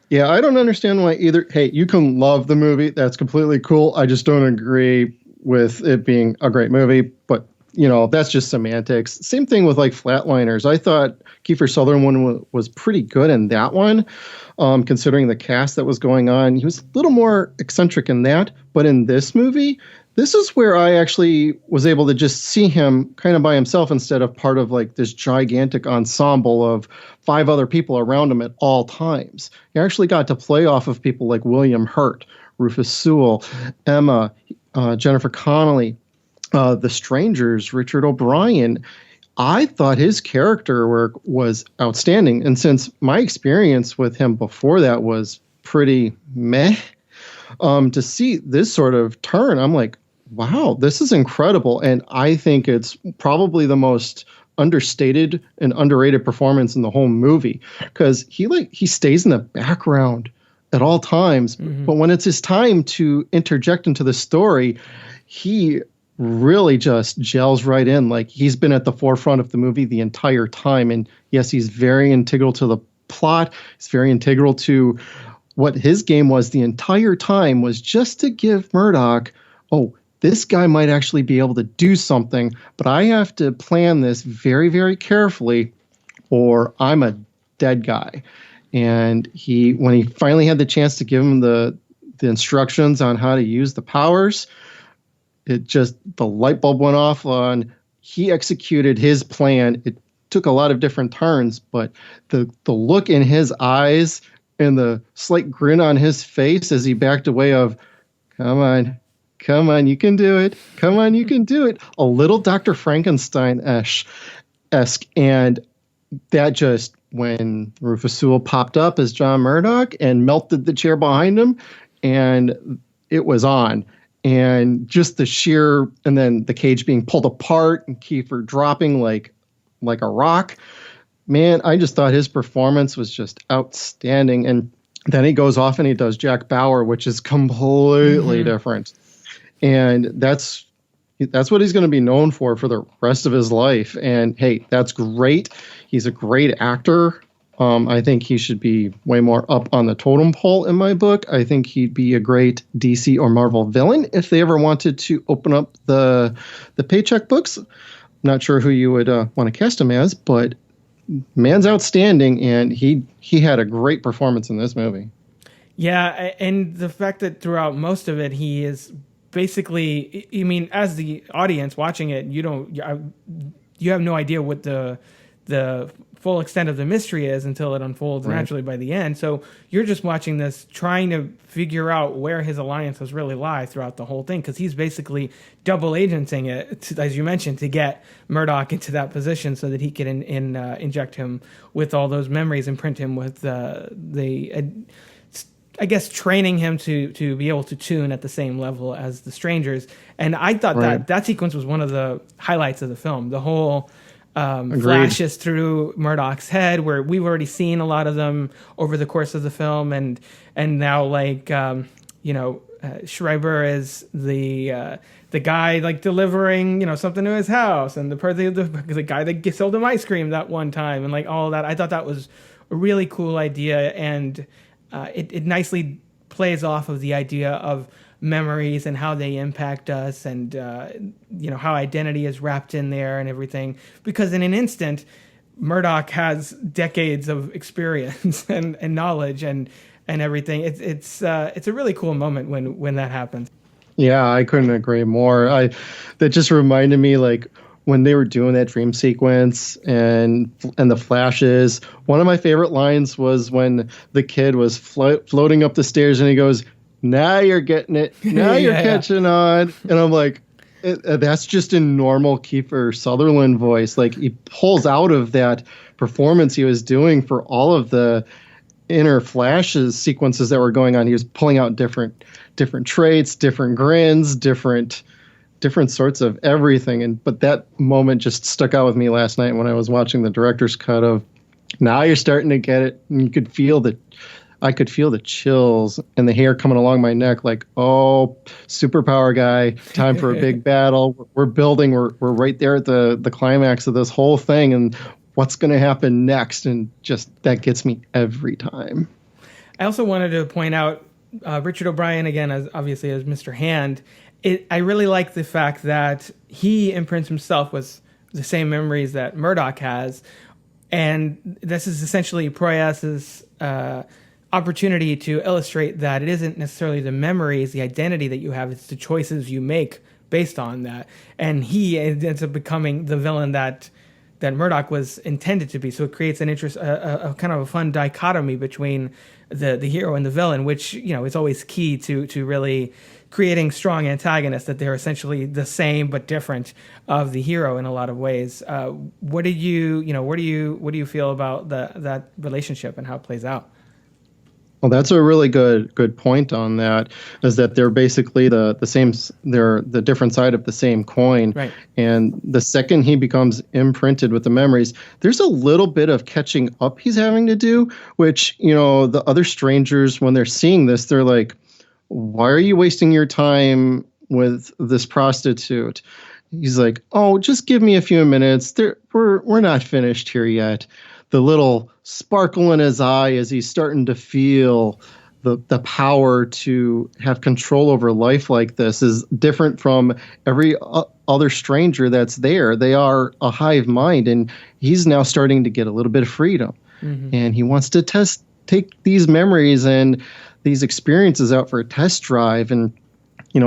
Yeah, I don't understand why either. Hey, you can love the movie. That's completely cool. I just don't agree with it being a great movie, but that's just semantics. Same thing with like Flatliners. I thought Kiefer Sutherland was pretty good in that one, considering the cast that was going on. He was a little more eccentric in that, but in this movie, this is where I actually was able to just see him kind of by himself instead of part of like this gigantic ensemble of 5 other people around him at all times. He actually got to play off of people like William Hurt, Rufus Sewell, Emma, Jennifer Connelly, The Strangers, Richard O'Brien. I thought his character work was outstanding. And since my experience with him before that was pretty meh, to see this sort of turn, I'm like, wow, this is incredible. And I think it's probably the most understated and underrated performance in the whole movie, because he stays in the background at all times. Mm-hmm. But when it's his time to interject into the story, he really just gels right in. Like, he's been at the forefront of the movie the entire time. And yes, he's very integral to the plot. He's very integral to what his game was the entire time, was just to give Murdoch, this guy might actually be able to do something, but I have to plan this very, very carefully, or I'm a dead guy. And when he finally had the chance to give him the instructions on how to use the powers, the light bulb went off on. He executed his plan. It took a lot of different turns, but the look in his eyes and the slight grin on his face as he backed away of, come on, you can do it. Come on, you can do it. A little Dr. Frankenstein-esque. And that just, when Rufus Sewell popped up as John Murdoch and melted the chair behind him, and it was on. And just the sheer, and then the cage being pulled apart and Kiefer dropping like a rock. Man, I just thought his performance was just outstanding. And then he goes off and he does Jack Bauer, which is completely different. And that's what he's going to be known for the rest of his life. And hey, that's great. He's a great actor. I think he should be way more up on the totem pole in my book. I think he'd be a great DC or Marvel villain if they ever wanted to open up the paycheck books. Not sure who you would want to cast him as, but man's outstanding, and he had a great performance in this movie. Yeah, and the fact that throughout most of it, he is basically, I mean, as the audience watching it, you have no idea what the full extent of the mystery is until it unfolds naturally by the end. So you're just watching this, trying to figure out where his alliances really lie throughout the whole thing, because he's basically double agenting it, as you mentioned, to get Murdoch into that position so that he can inject him with all those memories, imprint him with I guess training him to be able to tune at the same level as the strangers. And I thought that sequence was one of the highlights of the film. The whole flashes through Murdoch's head, where we've already seen a lot of them over the course of the film, and now Schreiber is the guy like delivering something to his house, and the guy that sold him ice cream that one time, and like all of that. I thought that was a really cool idea, and it nicely plays off of the idea of memories and how they impact us, and how identity is wrapped in there and everything, because in an instant Murdoch has decades of experience and knowledge and everything. It's a really cool moment when that happens. Yeah, I couldn't agree more. That just reminded me, like, when they were doing that dream sequence and the flashes. One of my favorite lines was when the kid was floating up the stairs and he goes, "Now you're getting it. Now you're catching on." And I'm like, that's just a normal Kiefer Sutherland voice. Like, he pulls out of that performance he was doing for all of the inner flashes sequences that were going on. He was pulling out different traits, different grins, different sorts of everything. But that moment just stuck out with me last night when I was watching the director's cut of, now you're starting to get it. And you could feel I could feel the chills and the hair coming along my neck, like, oh, superpower guy, time for a big battle. We're building. We're right there at the climax of this whole thing, and what's going to happen next? And just that gets me every time. I also wanted to point out Richard O'Brien again, as Mr. Hand. I really like the fact that he imprints himself with the same memories that Murdoch has, and this is essentially Proyas's opportunity to illustrate that it isn't necessarily the memories, the identity that you have, it's the choices you make based on that. And he ends up becoming the villain that Murdoch was intended to be. So it creates an interest, a kind of a fun dichotomy between the hero and the villain, which, is always key to really creating strong antagonists, that they're essentially the same but different of the hero in a lot of ways. What do you feel about that relationship and how it plays out? Well, that's a really good point on that, is that they're basically the same, they're the different side of the same coin. Right. And the second he becomes imprinted with the memories, there's a little bit of catching up he's having to do, which, the other strangers, when they're seeing this, they're like, why are you wasting your time with this prostitute? He's like, oh, just give me a few minutes. We're not finished here yet. The little sparkle in his eye as he's starting to feel the power to have control over life like this is different from every other stranger that's there. They are a hive mind, and he's now starting to get a little bit of freedom. Mm-hmm. And he wants to test take these memories and these experiences out for a test drive, and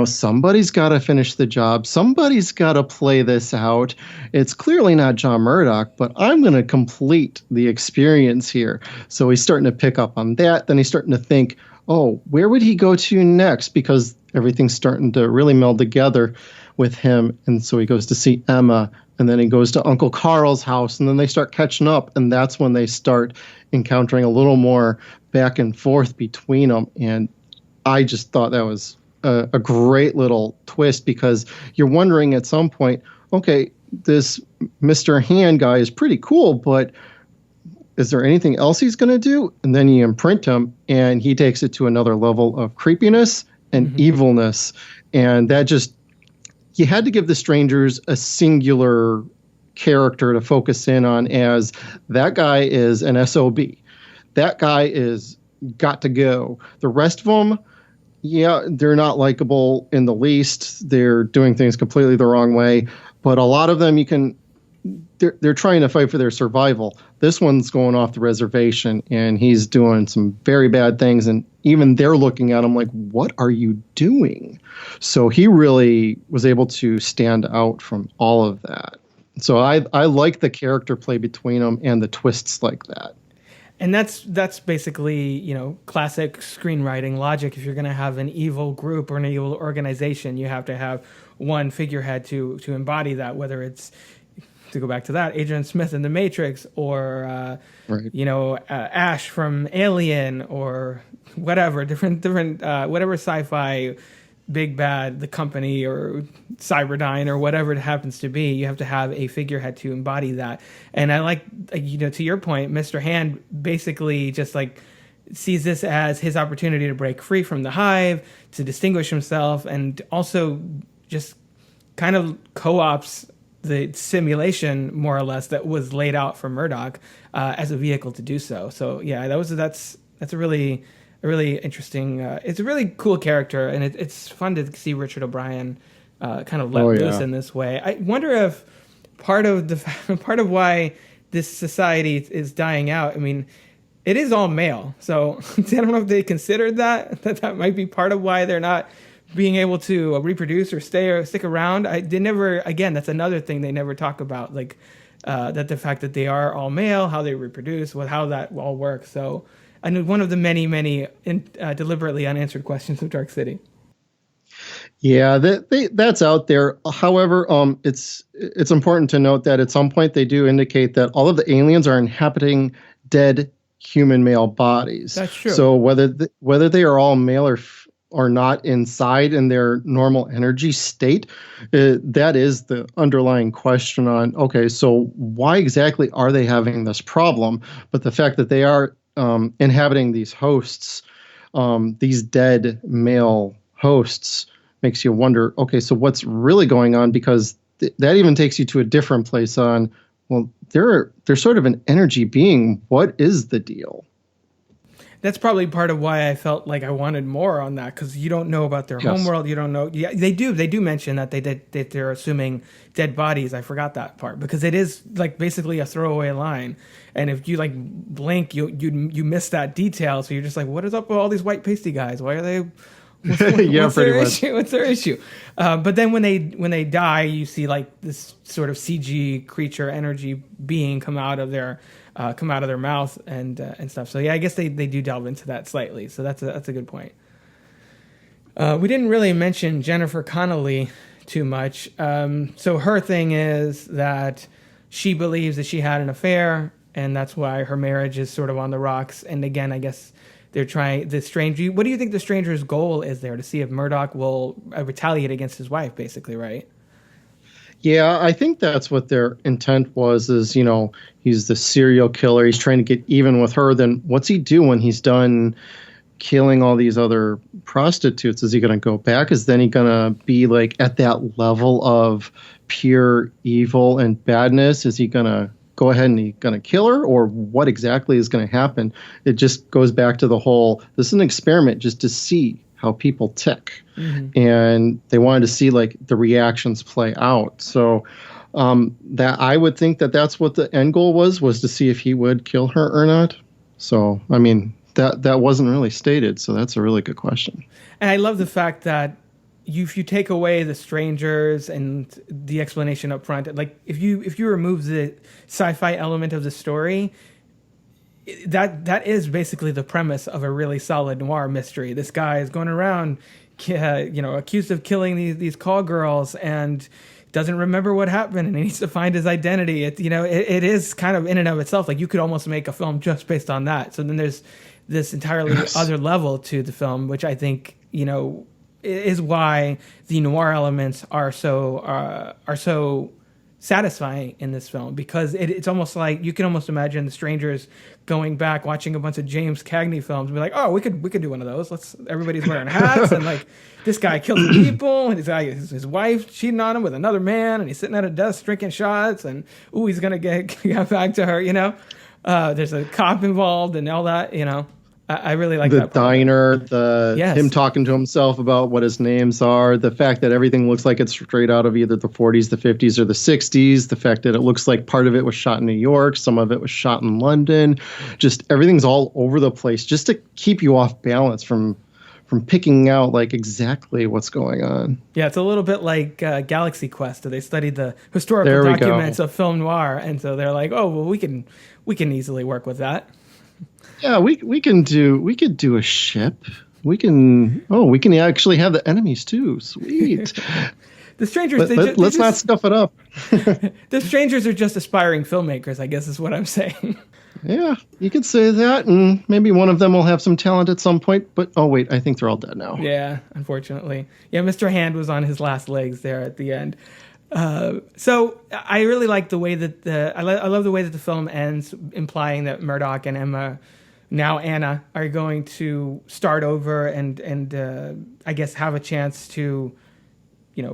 somebody's got to finish the job. Somebody's got to play this out. It's clearly not John Murdoch, but I'm going to complete the experience here. So he's starting to pick up on that. Then he's starting to think, oh, where would he go to next? Because everything's starting to really meld together with him. And so he goes to see Emma, and then he goes to Uncle Carl's house, and then they start catching up. And that's when they start encountering a little more back and forth between them. And I just thought that was a great little twist, because you're wondering at some point, okay, this Mr. Hand guy is pretty cool, but is there anything else he's going to do? And then you imprint him, and he takes it to another level of creepiness and evilness. And that just, you had to give the strangers a singular character to focus in on, as that guy is an SOB. That guy is got to go. The rest of them, yeah, they're not likable in the least. They're doing things completely the wrong way. But a lot of them, they're trying to fight for their survival. This one's going off the reservation, and he's doing some very bad things. And even they're looking at him like, what are you doing? So he really was able to stand out from all of that. So I like the character play between them and the twists like that. And that's basically, classic screenwriting logic. If you're going to have an evil group or an evil organization, you have to have one figurehead to embody that, whether it's, to go back to that, Agent Smith in The Matrix, or, Ash from Alien, or whatever, different whatever sci-fi big bad, the company or Cyberdyne or whatever it happens to be, you have to have a figurehead to embody that. And I like, to your point, Mr. Hand basically just like sees this as his opportunity to break free from the hive, to distinguish himself, and also just kind of co-ops the simulation, more or less, that was laid out for Murdoch as a vehicle to do so. So yeah, that's a really interesting. It's a really cool character, and it's fun to see Richard O'Brien kind of let loose in this way. I wonder if part of why this society is dying out. I mean, it is all male, so I don't know if they considered that might be part of why they're not being able to reproduce or stick around. They never. Again, that's another thing they never talk about, like that the fact that they are all male, how they reproduce, how that all works. So. And one of the many deliberately unanswered questions of Dark City. Yeah, that's out there. However, it's important to note that at some point they do indicate that all of the aliens are inhabiting dead human male bodies. That's true. So whether they are all male or not inside in their normal energy state, that is the underlying question on, okay, so why exactly are they having this problem? But the fact that they are inhabiting these hosts, these dead male hosts, makes you wonder, okay, so what's really going on? Because that even takes you to a different place on, well, they're sort of an energy being. What is the deal? That's probably part of why I felt like I wanted more on that, because you don't know about their homeworld. You don't know. Yeah, they do mention that they're assuming dead bodies. I forgot that part, because it is like basically a throwaway line, and if you like blink, you miss that detail. So you're just like, what is up with all these white pasty guys? Why are they? What's their issue? What's their issue? But then when they die, you see like this sort of CG creature energy being come out of their mouth and stuff. So yeah, I guess they do delve into that slightly. So that's a good point. We didn't really mention Jennifer Connelly too much. So her thing is that she believes that she had an affair, and that's why her marriage is sort of on the rocks. And again, I guess they're trying what do you think the stranger's goal is there? To see if Murdoch will retaliate against his wife, basically, right? Yeah, I think that's what their intent was, is, he's the serial killer. He's trying to get even with her. Then what's he do when he's done killing all these other prostitutes? Is he going to go back? Is then he going to be like at that level of pure evil and badness? Is he going to go ahead and he's going to kill her? Or what exactly is going to happen? It just goes back to the whole, this is an experiment just to see how people tick. Mm-hmm. And they wanted to see like the reactions play out. So that I would think that's what the end goal was to see if he would kill her or not. So, I mean, that wasn't really stated. So that's a really good question. And I love the fact that if you take away the strangers and the explanation up front, like if you remove the sci-fi element of the story, that is basically the premise of a really solid noir mystery. This guy is going around, accused of killing these call girls and doesn't remember what happened, and he needs to find his identity. It is kind of in and of itself, like you could almost make a film just based on that. So then there's this entirely other level to the film, which I think, is why the noir elements are so satisfying in this film, because it's almost like you can almost imagine the strangers going back, watching a bunch of James Cagney films and be like, oh, we could do one of those. Everybody's wearing hats and like this guy kills people and his wife cheating on him with another man and he's sitting at a desk drinking shots and he's gonna get back to her, there's a cop involved and all that, I really like the that diner, him talking to himself about what his names are, the fact that everything looks like it's straight out of either the 40s, the 50s, or the 60s, the fact that it looks like part of it was shot in New York, some of it was shot in London, just everything's all over the place just to keep you off balance from picking out like exactly what's going on. Yeah, it's a little bit like Galaxy Quest. They studied the historical documents of film noir, and so they're like, oh, well, we can easily work with that. Yeah, we could do a ship. We can actually have the enemies too. Sweet. The strangers. Let's not stuff it up. The strangers are just aspiring filmmakers, I guess is what I'm saying. Yeah, you could say that, and maybe one of them will have some talent at some point. But oh wait, I think they're all dead now. Yeah, unfortunately. Yeah, Mr. Hand was on his last legs there at the end. So I really like the way that I love the way that the film ends, implying that Murdoch and Emma, now Anna, are going to start over and I guess have a chance to,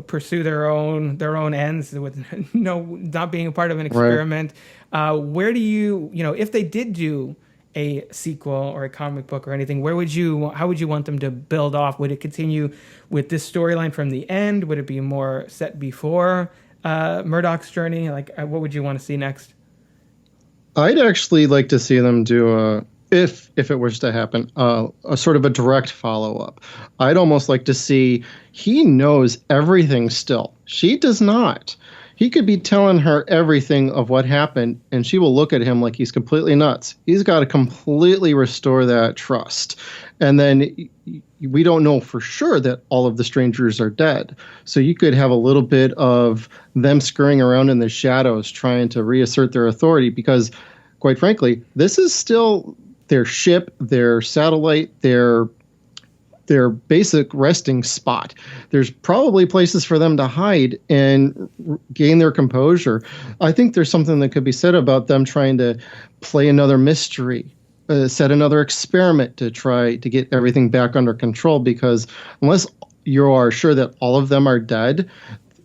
pursue their own ends with not being a part of an experiment. Right. Where do you, if they did do a sequel or a comic book or anything, how would you want them to build off? Would it continue with this storyline from the end? Would it be more set before Murdoch's journey? Like, what would you want to see next? I'd actually like to see them do if it was to happen, a sort of a direct follow-up. I'd almost like to see, he knows everything still. She does not. He could be telling her everything of what happened, and she will look at him like he's completely nuts. He's got to completely restore that trust. And then we don't know for sure that all of the strangers are dead. So you could have a little bit of them scurrying around in the shadows trying to reassert their authority, because, quite frankly, this is still their ship, their satellite, their basic resting spot. There's probably places for them to hide and gain their composure. I think there's something that could be said about them trying to play another mystery, set another experiment to try to get everything back under control, because unless you are sure that all of them are dead,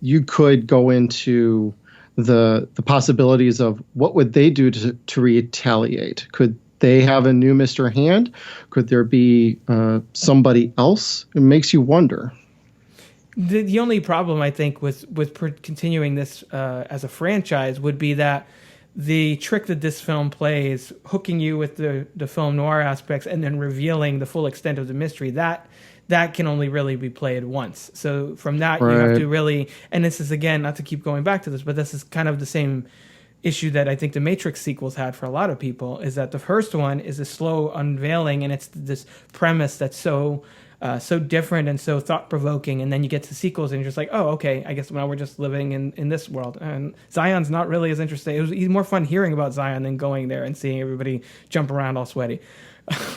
you could go into the possibilities of what would they do to retaliate. Could they have a new Mr. Hand? Could there be somebody else? It makes you wonder. The only problem, I think, with continuing this as a franchise would be that the trick that this film plays, hooking you with the film noir aspects and then revealing the full extent of the mystery, that can only really be played once. So from that, right, you have to really, and this is, again, not to keep going back to this, but this is kind of the same issue that I think the Matrix sequels had for a lot of people, is that the first one is a slow unveiling, and it's this premise that's so different and so thought-provoking, and then you get to sequels and you're just like, oh, okay, I guess now we're just living in this world. And Zion's not really as interesting. It was more fun hearing about Zion than going there and seeing everybody jump around all sweaty.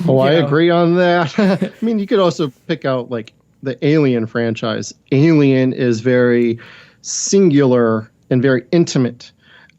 Oh, I agree on that. I mean, you could also pick out like the Alien franchise. Alien is very singular and very intimate.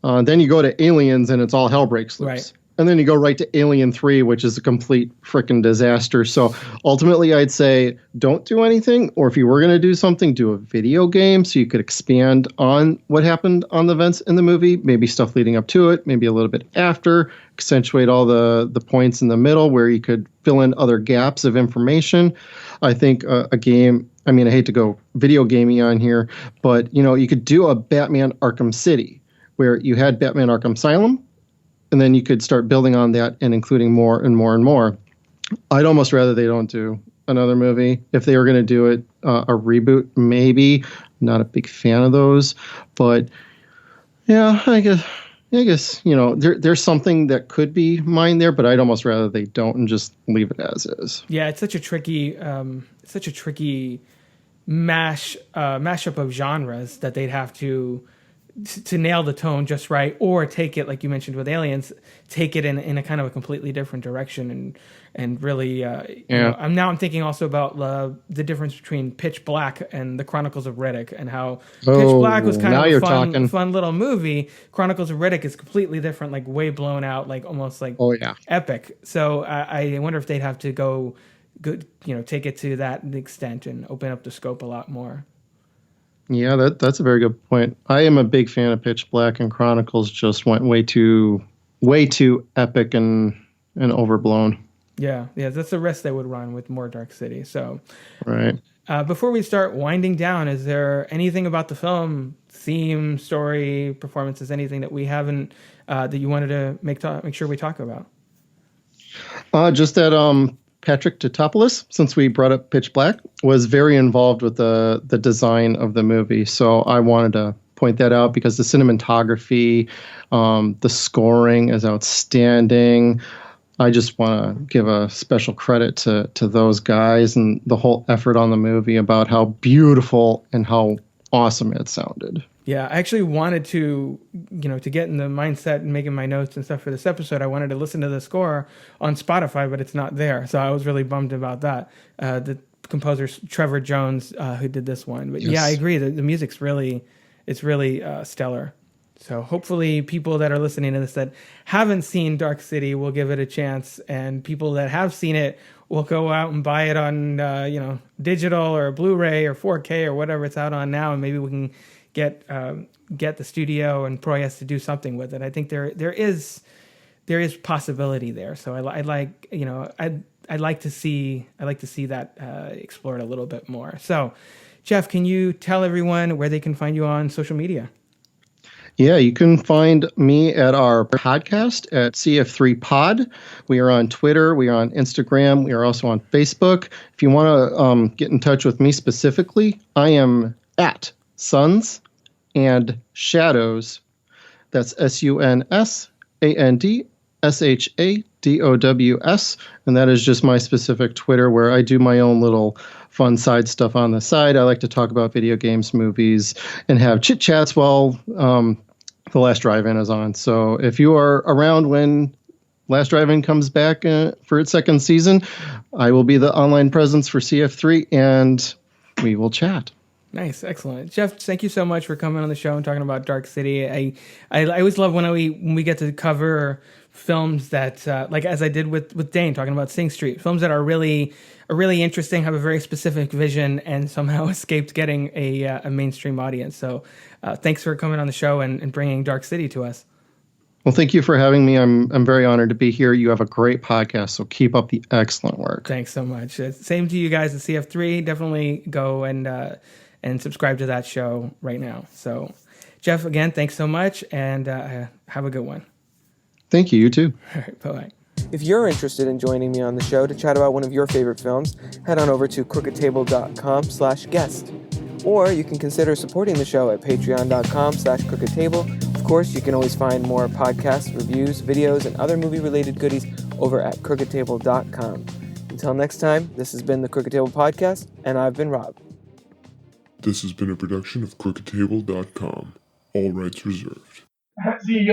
Then you go to Aliens and it's all hell breaks loose. Right. And then you go right to Alien 3, which is a complete freaking disaster. So ultimately, I'd say don't do anything. Or if you were going to do something, do a video game so you could expand on what happened on the events in the movie. Maybe stuff leading up to it, maybe a little bit after. Accentuate all the points in the middle where you could fill in other gaps of information. I think a game, I mean, I hate to go video gaming on here, but you could do a Batman Arkham City where you had Batman Arkham Asylum, and then you could start building on that and including more and more and more. I'd almost rather they don't do another movie. If they were going to do it, a reboot, maybe. Not a big fan of those, but yeah, I guess there's something that could be mine there, but I'd almost rather they don't and just leave it as is. Yeah, it's such a tricky mashup of genres that they'd have to nail the tone just right, or take it, like you mentioned with Aliens, take it in a kind of a completely different direction and really I'm thinking also about the difference between Pitch Black and the Chronicles of Riddick, and how Pitch Black was kind of a fun little movie. Chronicles of Riddick is completely different, like way blown out, like almost like epic. So I wonder if they'd have to go good, take it to that extent and open up the scope a lot more. Yeah, that's a very good point. I am a big fan of Pitch Black, and Chronicles just went way too epic and overblown. Yeah, that's the risk they would run with more Dark City. So, right. Before we start winding down, is there anything about the film, theme, story, performances, anything that we haven't that you wanted to make sure we talk about? Just that Patrick Tatopoulos, since we brought up Pitch Black, was very involved with the design of the movie. So I wanted to point that out because the cinematography, the scoring is outstanding. I just want to give a special credit to those guys and the whole effort on the movie about how beautiful and how awesome it sounded. Yeah, I actually wanted to get in the mindset and making my notes and stuff for this episode. I wanted to listen to the score on Spotify, but it's not there. So I was really bummed about that. The composer Trevor Jones, who did this one. But yes. Yeah, I agree. The music's really stellar. So hopefully people that are listening to this that haven't seen Dark City will give it a chance, and people that have seen it will go out and buy it on digital or Blu-ray or 4K or whatever it's out on now, and maybe we can get the studio and Proyas to do something with it. I think there is possibility there. So I'd like to see that explored a little bit more. So, Jeff, can you tell everyone where they can find you on social media? Yeah, you can find me at our podcast at CF3Pod. We are on Twitter. We are on Instagram. We are also on Facebook. If you want to get in touch with me specifically, I am at Suns and Shadows. That's SUNSANDSHADOWS. And that is just my specific Twitter where I do my own little fun side stuff on the side. I like to talk about video games, movies, and have chit chats while The Last Drive-In is on. So if you are around when Last Drive-In comes back for its second season, I will be the online presence for CF3 and we will chat. Nice. Excellent. Jeff, thank you so much for coming on the show and talking about Dark City. I always love when we get to cover films that, like as I did with Dane, talking about Sing Street, films that are really interesting, have a very specific vision, and somehow escaped getting a mainstream audience. So thanks for coming on the show and bringing Dark City to us. Well, thank you for having me. I'm very honored to be here. You have a great podcast, so keep up the excellent work. Thanks so much. Same to you guys at CF3. Definitely go and subscribe to that show right now. So, Jeff, again, thanks so much, and have a good one. Thank you. You too. All right. Bye-bye. If you're interested in joining me on the show to chat about one of your favorite films, head on over to crookedtable.com/guest. Or you can consider supporting the show at patreon.com/crookedtable. Of course, you can always find more podcasts, reviews, videos, and other movie-related goodies over at crookedtable.com. Until next time, this has been the Crooked Table Podcast, and I've been Rob. This has been a production of crookedtable.com. All rights reserved. CROOKED